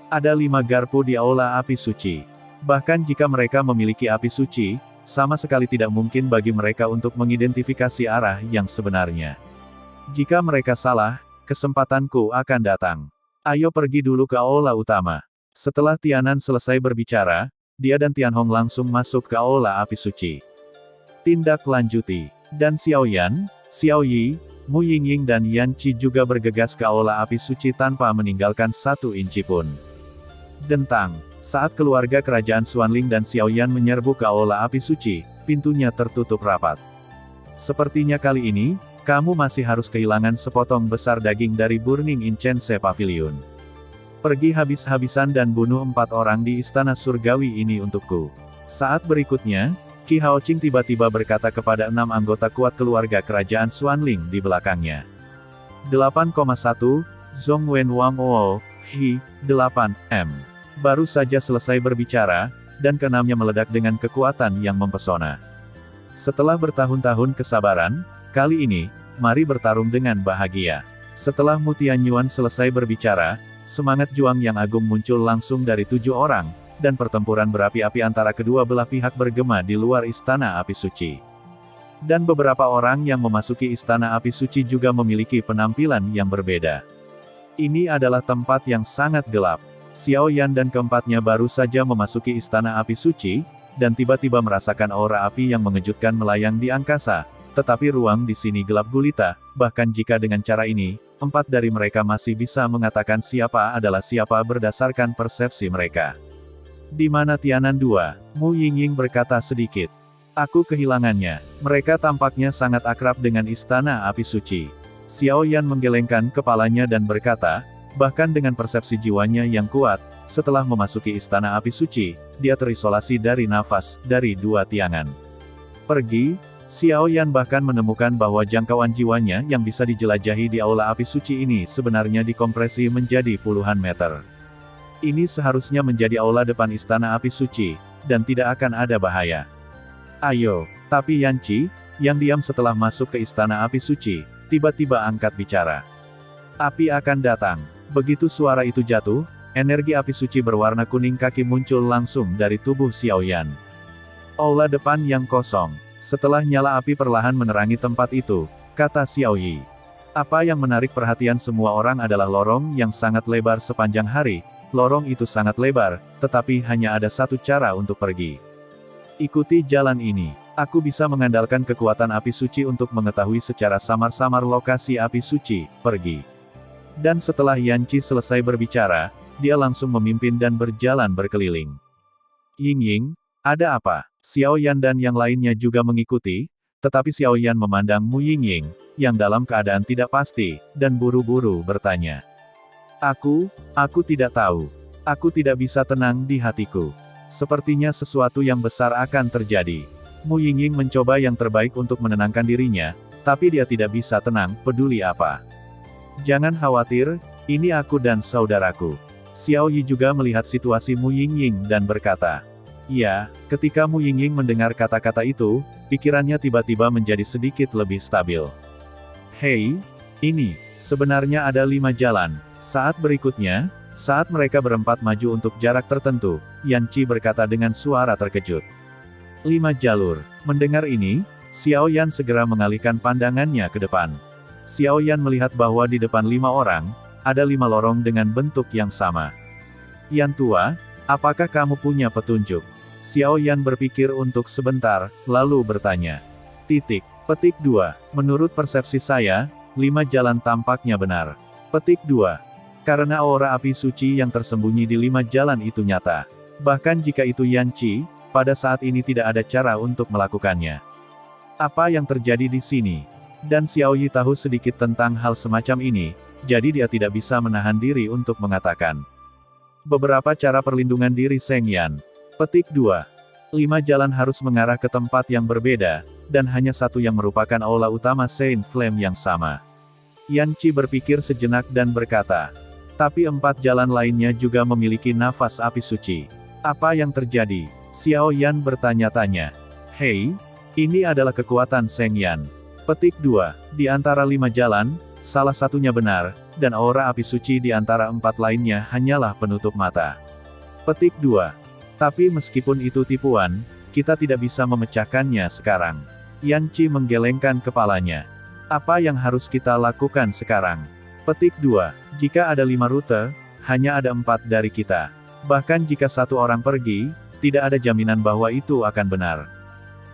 Ada 5 garpu di aula api suci. Bahkan jika mereka memiliki api suci, sama sekali tidak mungkin bagi mereka untuk mengidentifikasi arah yang sebenarnya. Jika mereka salah, kesempatanku akan datang. Ayo pergi dulu ke aula utama. Setelah Tianan selesai berbicara, dia dan Tianhong langsung masuk ke aula api suci. Tindak lanjuti. Dan Xiaoyan, Xiaoyi, Mu Yingying dan Yan Qi juga bergegas ke aula api suci tanpa meninggalkan 1 inci pun. Dentang. Saat keluarga kerajaan Xuanling dan Xiaoyan menyerbu ke aula api suci, pintunya tertutup rapat. Sepertinya kali ini, kamu masih harus kehilangan sepotong besar daging dari Burning Incense Pavilion. Pergi habis-habisan dan bunuh 4 orang di istana surgawi ini untukku. Saat berikutnya, Qi Haoqing tiba-tiba berkata kepada 6 anggota kuat keluarga kerajaan Xuanling di belakangnya. 8,1, Zhongwen Wang Oo, Hi, 8M. Baru saja selesai berbicara, dan keenamnya meledak dengan kekuatan yang mempesona. Setelah bertahun-tahun kesabaran, kali ini, mari bertarung dengan bahagia. Setelah Mu Tianyuan selesai berbicara, semangat juang yang agung muncul langsung dari 7 orang, dan pertempuran berapi-api antara kedua belah pihak bergema di luar istana api suci. Dan beberapa orang yang memasuki istana api suci juga memiliki penampilan yang berbeda. Ini adalah tempat yang sangat gelap. Xiaoyan dan keempatnya baru saja memasuki istana api suci, dan tiba-tiba merasakan aura api yang mengejutkan melayang di angkasa. Tetapi ruang di sini gelap gulita, bahkan jika dengan cara ini, 4 dari mereka masih bisa mengatakan siapa adalah siapa berdasarkan persepsi mereka. Di mana Tianan 2? Mu Yingying berkata sedikit. Aku kehilangannya. Mereka tampaknya sangat akrab dengan istana api suci. Xiaoyan menggelengkan kepalanya dan berkata, bahkan dengan persepsi jiwanya yang kuat, setelah memasuki istana api suci, dia terisolasi dari nafas, dari 2 tiangan. Pergi, Xiaoyan bahkan menemukan bahwa jangkauan jiwanya yang bisa dijelajahi di aula api suci ini sebenarnya dikompresi menjadi puluhan meter. Ini seharusnya menjadi aula depan istana api suci, dan tidak akan ada bahaya. Ayo, tapi Yan Qi, yang diam setelah masuk ke istana api suci, tiba-tiba angkat bicara. Api akan datang. Begitu suara itu jatuh, energi api suci berwarna kuning kaki muncul langsung dari tubuh Xiaoyan. Aula depan yang kosong. Setelah nyala api perlahan menerangi tempat itu, kata Xiaoyi. Apa yang menarik perhatian semua orang adalah lorong yang sangat lebar sepanjang hari. Lorong itu sangat lebar, tetapi hanya ada 1 cara untuk pergi. Ikuti jalan ini. Aku bisa mengandalkan kekuatan api suci untuk mengetahui secara samar-samar lokasi api suci. Pergi. Dan setelah Yan Qi selesai berbicara, dia langsung memimpin dan berjalan berkeliling. Yingying, ada apa? Xiaoyan dan yang lainnya juga mengikuti, tetapi Xiaoyan memandang Mu Yingying, yang dalam keadaan tidak pasti, dan buru-buru bertanya. Aku tidak tahu. Aku tidak bisa tenang di hatiku. Sepertinya sesuatu yang besar akan terjadi. Mu Yingying mencoba yang terbaik untuk menenangkan dirinya, tapi dia tidak bisa tenang, peduli apa. Jangan khawatir, ini aku dan saudaraku. Xiaoyi juga melihat situasi Mu Yingying dan berkata. Ya, ketika Mu Yingying mendengar kata-kata itu, pikirannya tiba-tiba menjadi sedikit lebih stabil. Hei, ini, sebenarnya ada 5 jalan. Saat berikutnya, saat mereka berempat maju untuk jarak tertentu, Yan Qi berkata dengan suara terkejut. 5 jalur. Mendengar ini, Xiaoyan segera mengalihkan pandangannya ke depan. Xiaoyan melihat bahwa di depan 5 orang, ada 5 lorong dengan bentuk yang sama. Yan tua, apakah kamu punya petunjuk? Xiaoyan berpikir untuk sebentar, lalu bertanya. Petik 2. Menurut persepsi saya, 5 jalan tampaknya benar. Petik 2. Karena aura api suci yang tersembunyi di 5 jalan itu nyata. Bahkan jika itu Yan Qi, pada saat ini tidak ada cara untuk melakukannya. Apa yang terjadi di sini? Dan Xiaoyi tahu sedikit tentang hal semacam ini, jadi dia tidak bisa menahan diri untuk mengatakan. Beberapa cara perlindungan diri Seng Yan. Petik 2. 5 jalan harus mengarah ke tempat yang berbeda, dan hanya 1 yang merupakan aula utama Saint Flame yang sama. Yan Qi berpikir sejenak dan berkata. Tapi 4 jalan lainnya juga memiliki nafas api suci. Apa yang terjadi? Xiao Yan bertanya-tanya. Hei, ini adalah kekuatan Seng Yan. Petik 2. Di antara 5 jalan, salah satunya benar, dan aura api suci di antara 4 lainnya hanyalah penutup mata. Petik 2. Tapi meskipun itu tipuan, kita tidak bisa memecahkannya sekarang. Yan Qi menggelengkan kepalanya. Apa yang harus kita lakukan sekarang? Petik 2. Jika ada 5 rute, hanya ada 4 dari kita. Bahkan jika 1 orang pergi, tidak ada jaminan bahwa itu akan benar.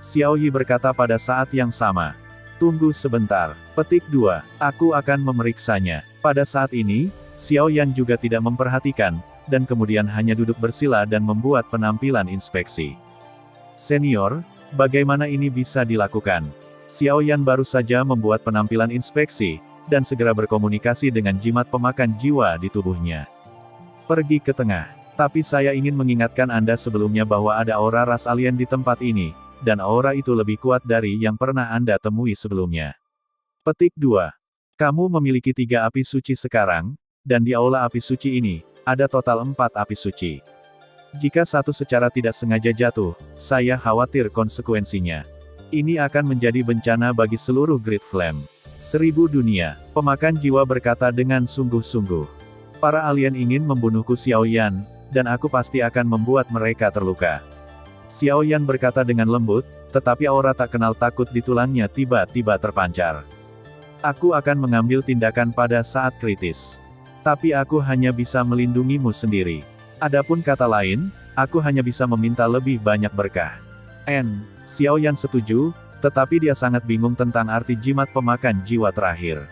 Xiao Yi berkata pada saat yang sama. Tunggu sebentar. Petik 2. Aku akan memeriksanya. Pada saat ini, Xiao Yan juga tidak memperhatikan, dan kemudian hanya duduk bersila dan membuat penampilan inspeksi. Senior, bagaimana ini bisa dilakukan? Xiao Yan baru saja membuat penampilan inspeksi, dan segera berkomunikasi dengan jimat pemakan jiwa di tubuhnya. Pergi ke tengah. Tapi saya ingin mengingatkan Anda sebelumnya bahwa ada aura ras alien di tempat ini, dan aura itu lebih kuat dari yang pernah Anda temui sebelumnya. Petik 2. Kamu memiliki 3 api suci sekarang, dan di aula api suci ini, ada total 4 api suci. Jika satu secara tidak sengaja jatuh, saya khawatir konsekuensinya. Ini akan menjadi bencana bagi seluruh Great Flame. 1000 dunia, pemakan jiwa berkata dengan sungguh-sungguh. Para alien ingin membunuhku Xiao Yan, dan aku pasti akan membuat mereka terluka. Xiao Yan berkata dengan lembut, tetapi aura tak kenal takut di tulangnya tiba-tiba terpancar. Aku akan mengambil tindakan pada saat kritis. Tapi aku hanya bisa melindungimu sendiri. Adapun kata lain, aku hanya bisa meminta lebih banyak berkah. Xiao Yan setuju, tetapi dia sangat bingung tentang arti jimat pemakan jiwa terakhir.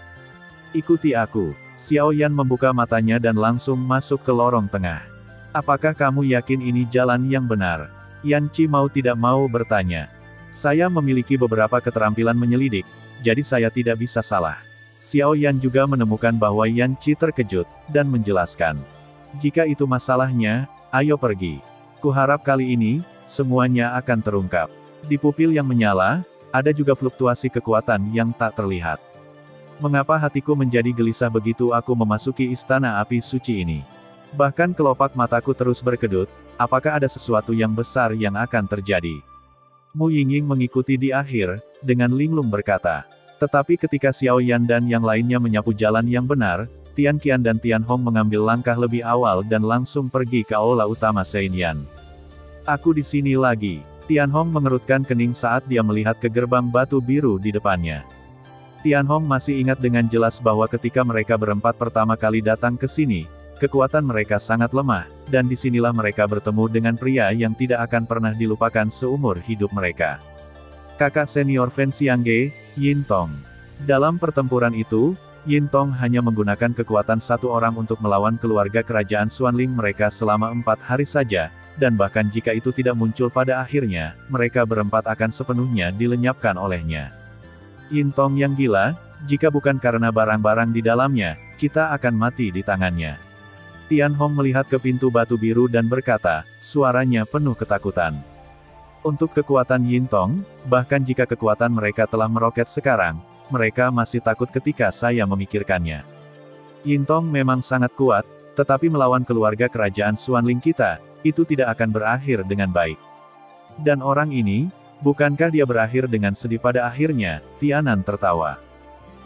Ikuti aku. Xiao Yan membuka matanya dan langsung masuk ke lorong tengah. Apakah kamu yakin ini jalan yang benar? Yan Qi mau tidak mau bertanya. Saya memiliki beberapa keterampilan menyelidik, jadi saya tidak bisa salah. Xiao Yan juga menemukan bahwa Yan Qi terkejut, dan menjelaskan. Jika itu masalahnya, ayo pergi. Kuharap kali ini, semuanya akan terungkap. Di pupil yang menyala, ada juga fluktuasi kekuatan yang tak terlihat. Mengapa hatiku menjadi gelisah begitu aku memasuki istana api suci ini? Bahkan kelopak mataku terus berkedut, apakah ada sesuatu yang besar yang akan terjadi? Mu Yingying mengikuti di akhir, dengan linglung berkata. Tetapi ketika Xiao Yan dan yang lainnya menyapu jalan yang benar, Tian Qian dan Tian Hong mengambil langkah lebih awal dan langsung pergi ke aula utama Sein Yan. Aku di sini lagi. Tian Hong mengerutkan kening saat dia melihat ke gerbang batu biru di depannya. Tian Hong masih ingat dengan jelas bahwa ketika mereka berempat pertama kali datang ke sini, kekuatan mereka sangat lemah, dan disinilah mereka bertemu dengan pria yang tidak akan pernah dilupakan seumur hidup mereka. Kakak senior Fen Xiangge, Yin Tong. Dalam pertempuran itu, Yin Tong hanya menggunakan kekuatan 1 orang untuk melawan keluarga kerajaan Xuanling mereka selama 4 hari saja, dan bahkan jika itu tidak muncul pada akhirnya, mereka berempat akan sepenuhnya dilenyapkan olehnya. Yin Tong yang gila, jika bukan karena barang-barang di dalamnya, kita akan mati di tangannya. Tian Hong melihat ke pintu batu biru dan berkata, suaranya penuh ketakutan. Untuk kekuatan Yin Tong, bahkan jika kekuatan mereka telah meroket sekarang, mereka masih takut ketika saya memikirkannya. Yin Tong memang sangat kuat, tetapi melawan keluarga kerajaan Xuanling kita, itu tidak akan berakhir dengan baik. Dan orang ini, bukankah dia berakhir dengan sedih pada akhirnya? Tianan tertawa.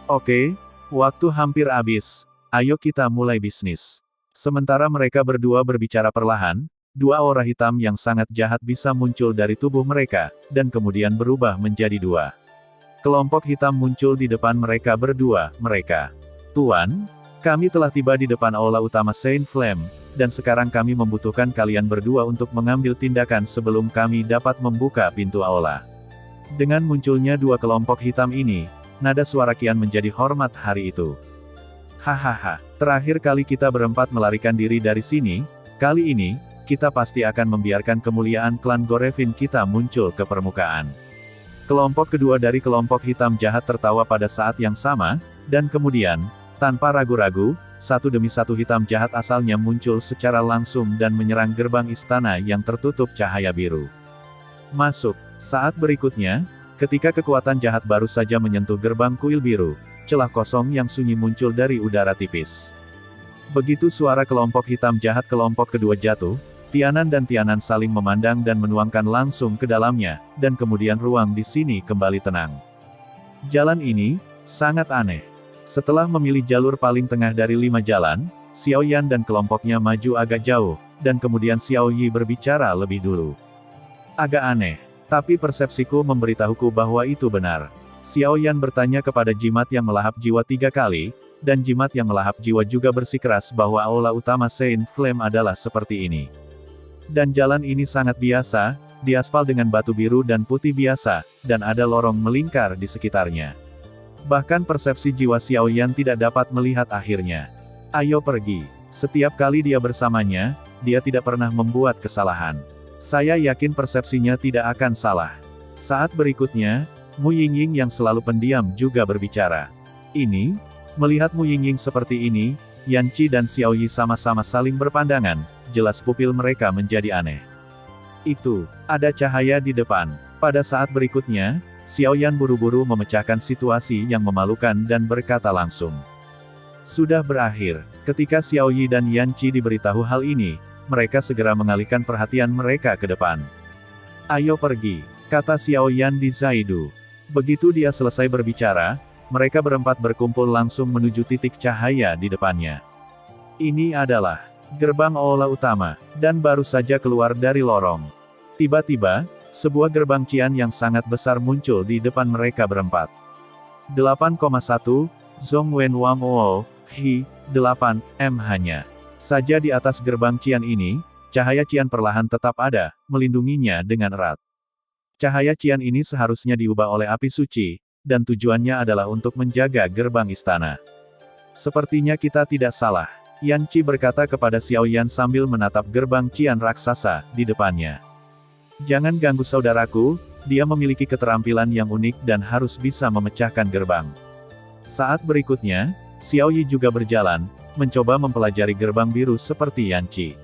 Oke, waktu hampir habis, ayo kita mulai bisnis. Sementara mereka berdua berbicara perlahan, 2 aura hitam yang sangat jahat bisa muncul dari tubuh mereka, dan kemudian berubah menjadi 2. Kelompok hitam muncul di depan mereka berdua, mereka. Tuan, kami telah tiba di depan aula utama Saint Flame, dan sekarang kami membutuhkan kalian berdua untuk mengambil tindakan sebelum kami dapat membuka pintu aula. Dengan munculnya 2 kelompok hitam ini, nada suara Qian menjadi hormat hari itu. Hahaha, terakhir kali kita berempat melarikan diri dari sini, kali ini, kita pasti akan membiarkan kemuliaan klan Gorevin kita muncul ke permukaan. Kelompok kedua dari kelompok hitam jahat tertawa pada saat yang sama, dan kemudian, tanpa ragu-ragu, satu demi satu hitam jahat asalnya muncul secara langsung dan menyerang gerbang istana yang tertutup cahaya biru. Masuk. Saat berikutnya, ketika kekuatan jahat baru saja menyentuh gerbang kuil biru, celah kosong yang sunyi muncul dari udara tipis. Begitu suara kelompok hitam jahat kelompok kedua jatuh, Tianan dan Tianan saling memandang dan menuangkan langsung ke dalamnya, dan kemudian ruang di sini kembali tenang. Jalan ini sangat aneh. Setelah memilih jalur paling tengah dari 5 jalan, Xiao Yan dan kelompoknya maju agak jauh, dan kemudian Xiao Yi berbicara lebih dulu. Agak aneh, tapi persepsiku memberitahuku bahwa itu benar. Xiao Yan bertanya kepada jimat yang melahap jiwa 3 kali, dan jimat yang melahap jiwa juga bersikeras bahwa aula utama Saint Flame adalah seperti ini. Dan jalan ini sangat biasa, diaspal dengan batu biru dan putih biasa, dan ada lorong melingkar di sekitarnya. Bahkan persepsi jiwa Xiao Yan tidak dapat melihat akhirnya. Ayo pergi. Setiap kali dia bersamanya, dia tidak pernah membuat kesalahan. Saya yakin persepsinya tidak akan salah. Saat berikutnya, Mu Yingying yang selalu pendiam juga berbicara. Melihat Mu Yingying seperti ini, Yan Qi dan Xiao Yi sama-sama saling berpandangan, jelas pupil mereka menjadi aneh. Itu, ada cahaya di depan. Pada saat berikutnya, Xiao Yan buru-buru memecahkan situasi yang memalukan dan berkata langsung. Sudah berakhir. Ketika Xiao Yi dan Yan Qi diberitahu hal ini, mereka segera mengalihkan perhatian mereka ke depan. Ayo pergi, kata Xiao Yan di Zaidu. Begitu dia selesai berbicara, mereka berempat berkumpul langsung menuju titik cahaya di depannya. Ini adalah gerbang aula utama, dan baru saja keluar dari lorong. Tiba-tiba, sebuah gerbang cian yang sangat besar muncul di depan mereka berempat. 8,1, Zhong Wen Wang Wo, Hi, 8, M hanya saja di atas gerbang cian ini, cahaya cian perlahan tetap ada, melindunginya dengan erat. Cahaya cian ini seharusnya diubah oleh api suci, dan tujuannya adalah untuk menjaga gerbang istana. Sepertinya kita tidak salah, Yan Qi berkata kepada Xiao Yan sambil menatap gerbang cian raksasa di depannya. Jangan ganggu saudaraku, dia memiliki keterampilan yang unik dan harus bisa memecahkan gerbang. Saat berikutnya, Xiao Yi juga berjalan, mencoba mempelajari gerbang biru seperti Yan Qi.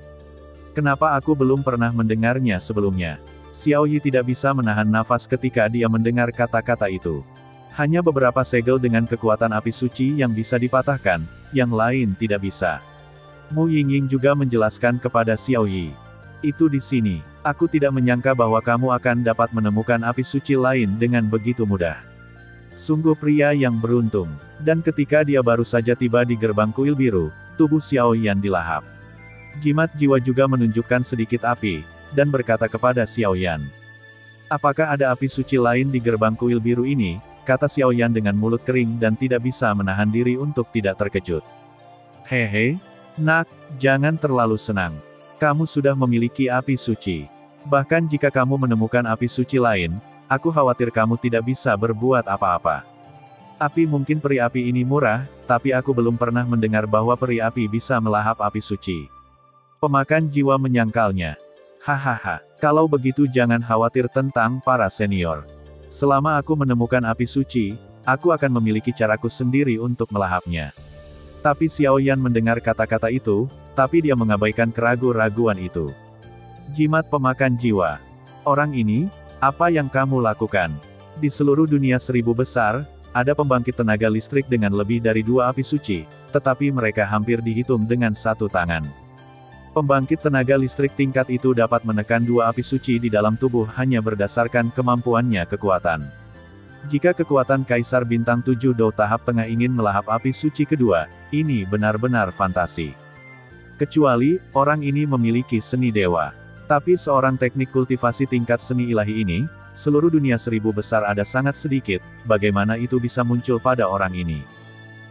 Kenapa aku belum pernah mendengarnya sebelumnya? Xiao Yi tidak bisa menahan nafas ketika dia mendengar kata-kata itu. Hanya beberapa segel dengan kekuatan api suci yang bisa dipatahkan, yang lain tidak bisa. Mu Yingying juga menjelaskan kepada Xiao Yi. Itu di sini. Aku tidak menyangka bahwa kamu akan dapat menemukan api suci lain dengan begitu mudah. Sungguh pria yang beruntung. Dan ketika dia baru saja tiba di gerbang kuil biru, tubuh Xiao Yan dilahap. Jimat jiwa juga menunjukkan sedikit api, dan berkata kepada Xiao Yan. Apakah ada api suci lain di gerbang kuil biru ini? Kata Xiao Yan dengan mulut kering dan tidak bisa menahan diri untuk tidak terkejut. Hehe, nak, jangan terlalu senang. Kamu sudah memiliki api suci. Bahkan jika kamu menemukan api suci lain, aku khawatir kamu tidak bisa berbuat apa-apa. Api mungkin peri api ini murah, tapi aku belum pernah mendengar bahwa peri api bisa melahap api suci. Pemakan jiwa menyangkalnya. Hahaha, kalau begitu jangan khawatir tentang para senior. Selama aku menemukan api suci, aku akan memiliki caraku sendiri untuk melahapnya. Tapi Xiao Yan mendengar kata-kata itu, tapi dia mengabaikan keraguan-raguan itu. Jimat pemakan jiwa. Orang ini, apa yang kamu lakukan? Di seluruh dunia 1000 besar, ada pembangkit tenaga listrik dengan lebih dari 2 api suci, tetapi mereka hampir dihitung dengan 1 tangan. Pembangkit tenaga listrik tingkat itu dapat menekan 2 api suci di dalam tubuh hanya berdasarkan kemampuannya kekuatan. Jika kekuatan Kaisar Bintang 7 Do tahap tengah ingin melahap api suci kedua, ini benar-benar fantasi. Kecuali, orang ini memiliki seni dewa. Tapi seorang teknik kultivasi tingkat seni ilahi ini, seluruh dunia 1000 besar ada sangat sedikit, bagaimana itu bisa muncul pada orang ini.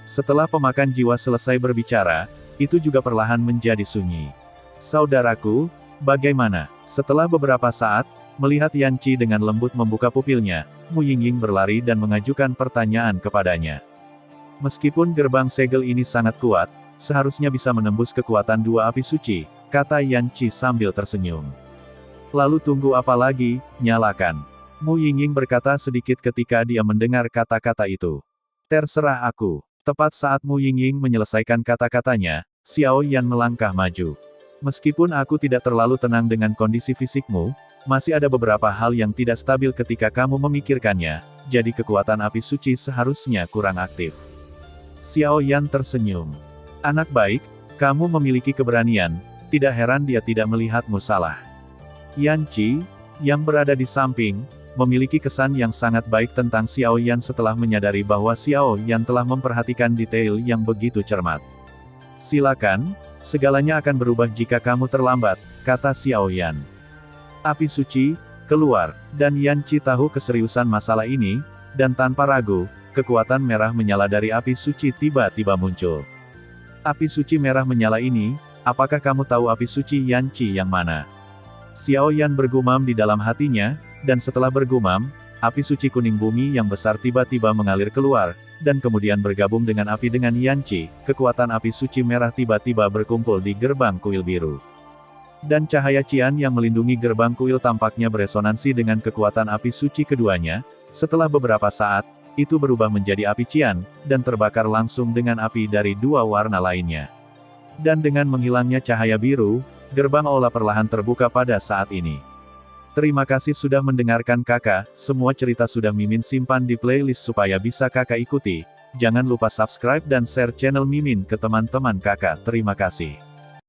Setelah pemakan jiwa selesai berbicara, itu juga perlahan menjadi sunyi. Saudaraku, bagaimana? Setelah beberapa saat, melihat Yan Qi dengan lembut membuka pupilnya, Mu Yingying berlari dan mengajukan pertanyaan kepadanya. Meskipun gerbang segel ini sangat kuat, seharusnya bisa menembus kekuatan 2 api suci, kata Yan Qi sambil tersenyum. Lalu tunggu apa lagi, nyalakan. Mu Yingying berkata sedikit ketika dia mendengar kata-kata itu. Terserah aku. Tepat saat Mu Yingying menyelesaikan kata-katanya, Xiao Yan melangkah maju. Meskipun aku tidak terlalu tenang dengan kondisi fisikmu, masih ada beberapa hal yang tidak stabil ketika kamu memikirkannya, jadi kekuatan api suci seharusnya kurang aktif. Xiao Yan tersenyum. Anak baik, kamu memiliki keberanian, Tidak heran dia tidak melihatmu salah. Yan Qi, yang berada di samping, memiliki kesan yang sangat baik tentang Xiao Yan setelah menyadari bahwa Xiao Yan telah memperhatikan detail yang begitu cermat. Silakan, segalanya akan berubah jika kamu terlambat, kata Xiao Yan. Api suci, keluar, dan Yan Qi tahu keseriusan masalah ini, dan tanpa ragu, kekuatan merah menyala dari api suci tiba-tiba muncul. Api suci merah menyala ini, apakah kamu tahu api suci Yan Qi yang mana? Xiao Yan bergumam di dalam hatinya, dan setelah bergumam, api suci kuning bumi yang besar tiba-tiba mengalir keluar, dan kemudian bergabung dengan api dengan Yan Qi, kekuatan api suci merah tiba-tiba berkumpul di gerbang kuil biru. Dan cahaya Qian yang melindungi gerbang kuil tampaknya beresonansi dengan kekuatan api suci keduanya, setelah beberapa saat, itu berubah menjadi api Qian, dan terbakar langsung dengan api dari dua warna lainnya. Dan dengan menghilangnya cahaya biru, gerbang aula perlahan terbuka pada saat ini. Terima kasih sudah mendengarkan kakak, semua cerita sudah Mimin simpan di playlist supaya bisa kakak ikuti. Jangan lupa subscribe dan share channel Mimin ke teman-teman kakak. Terima kasih.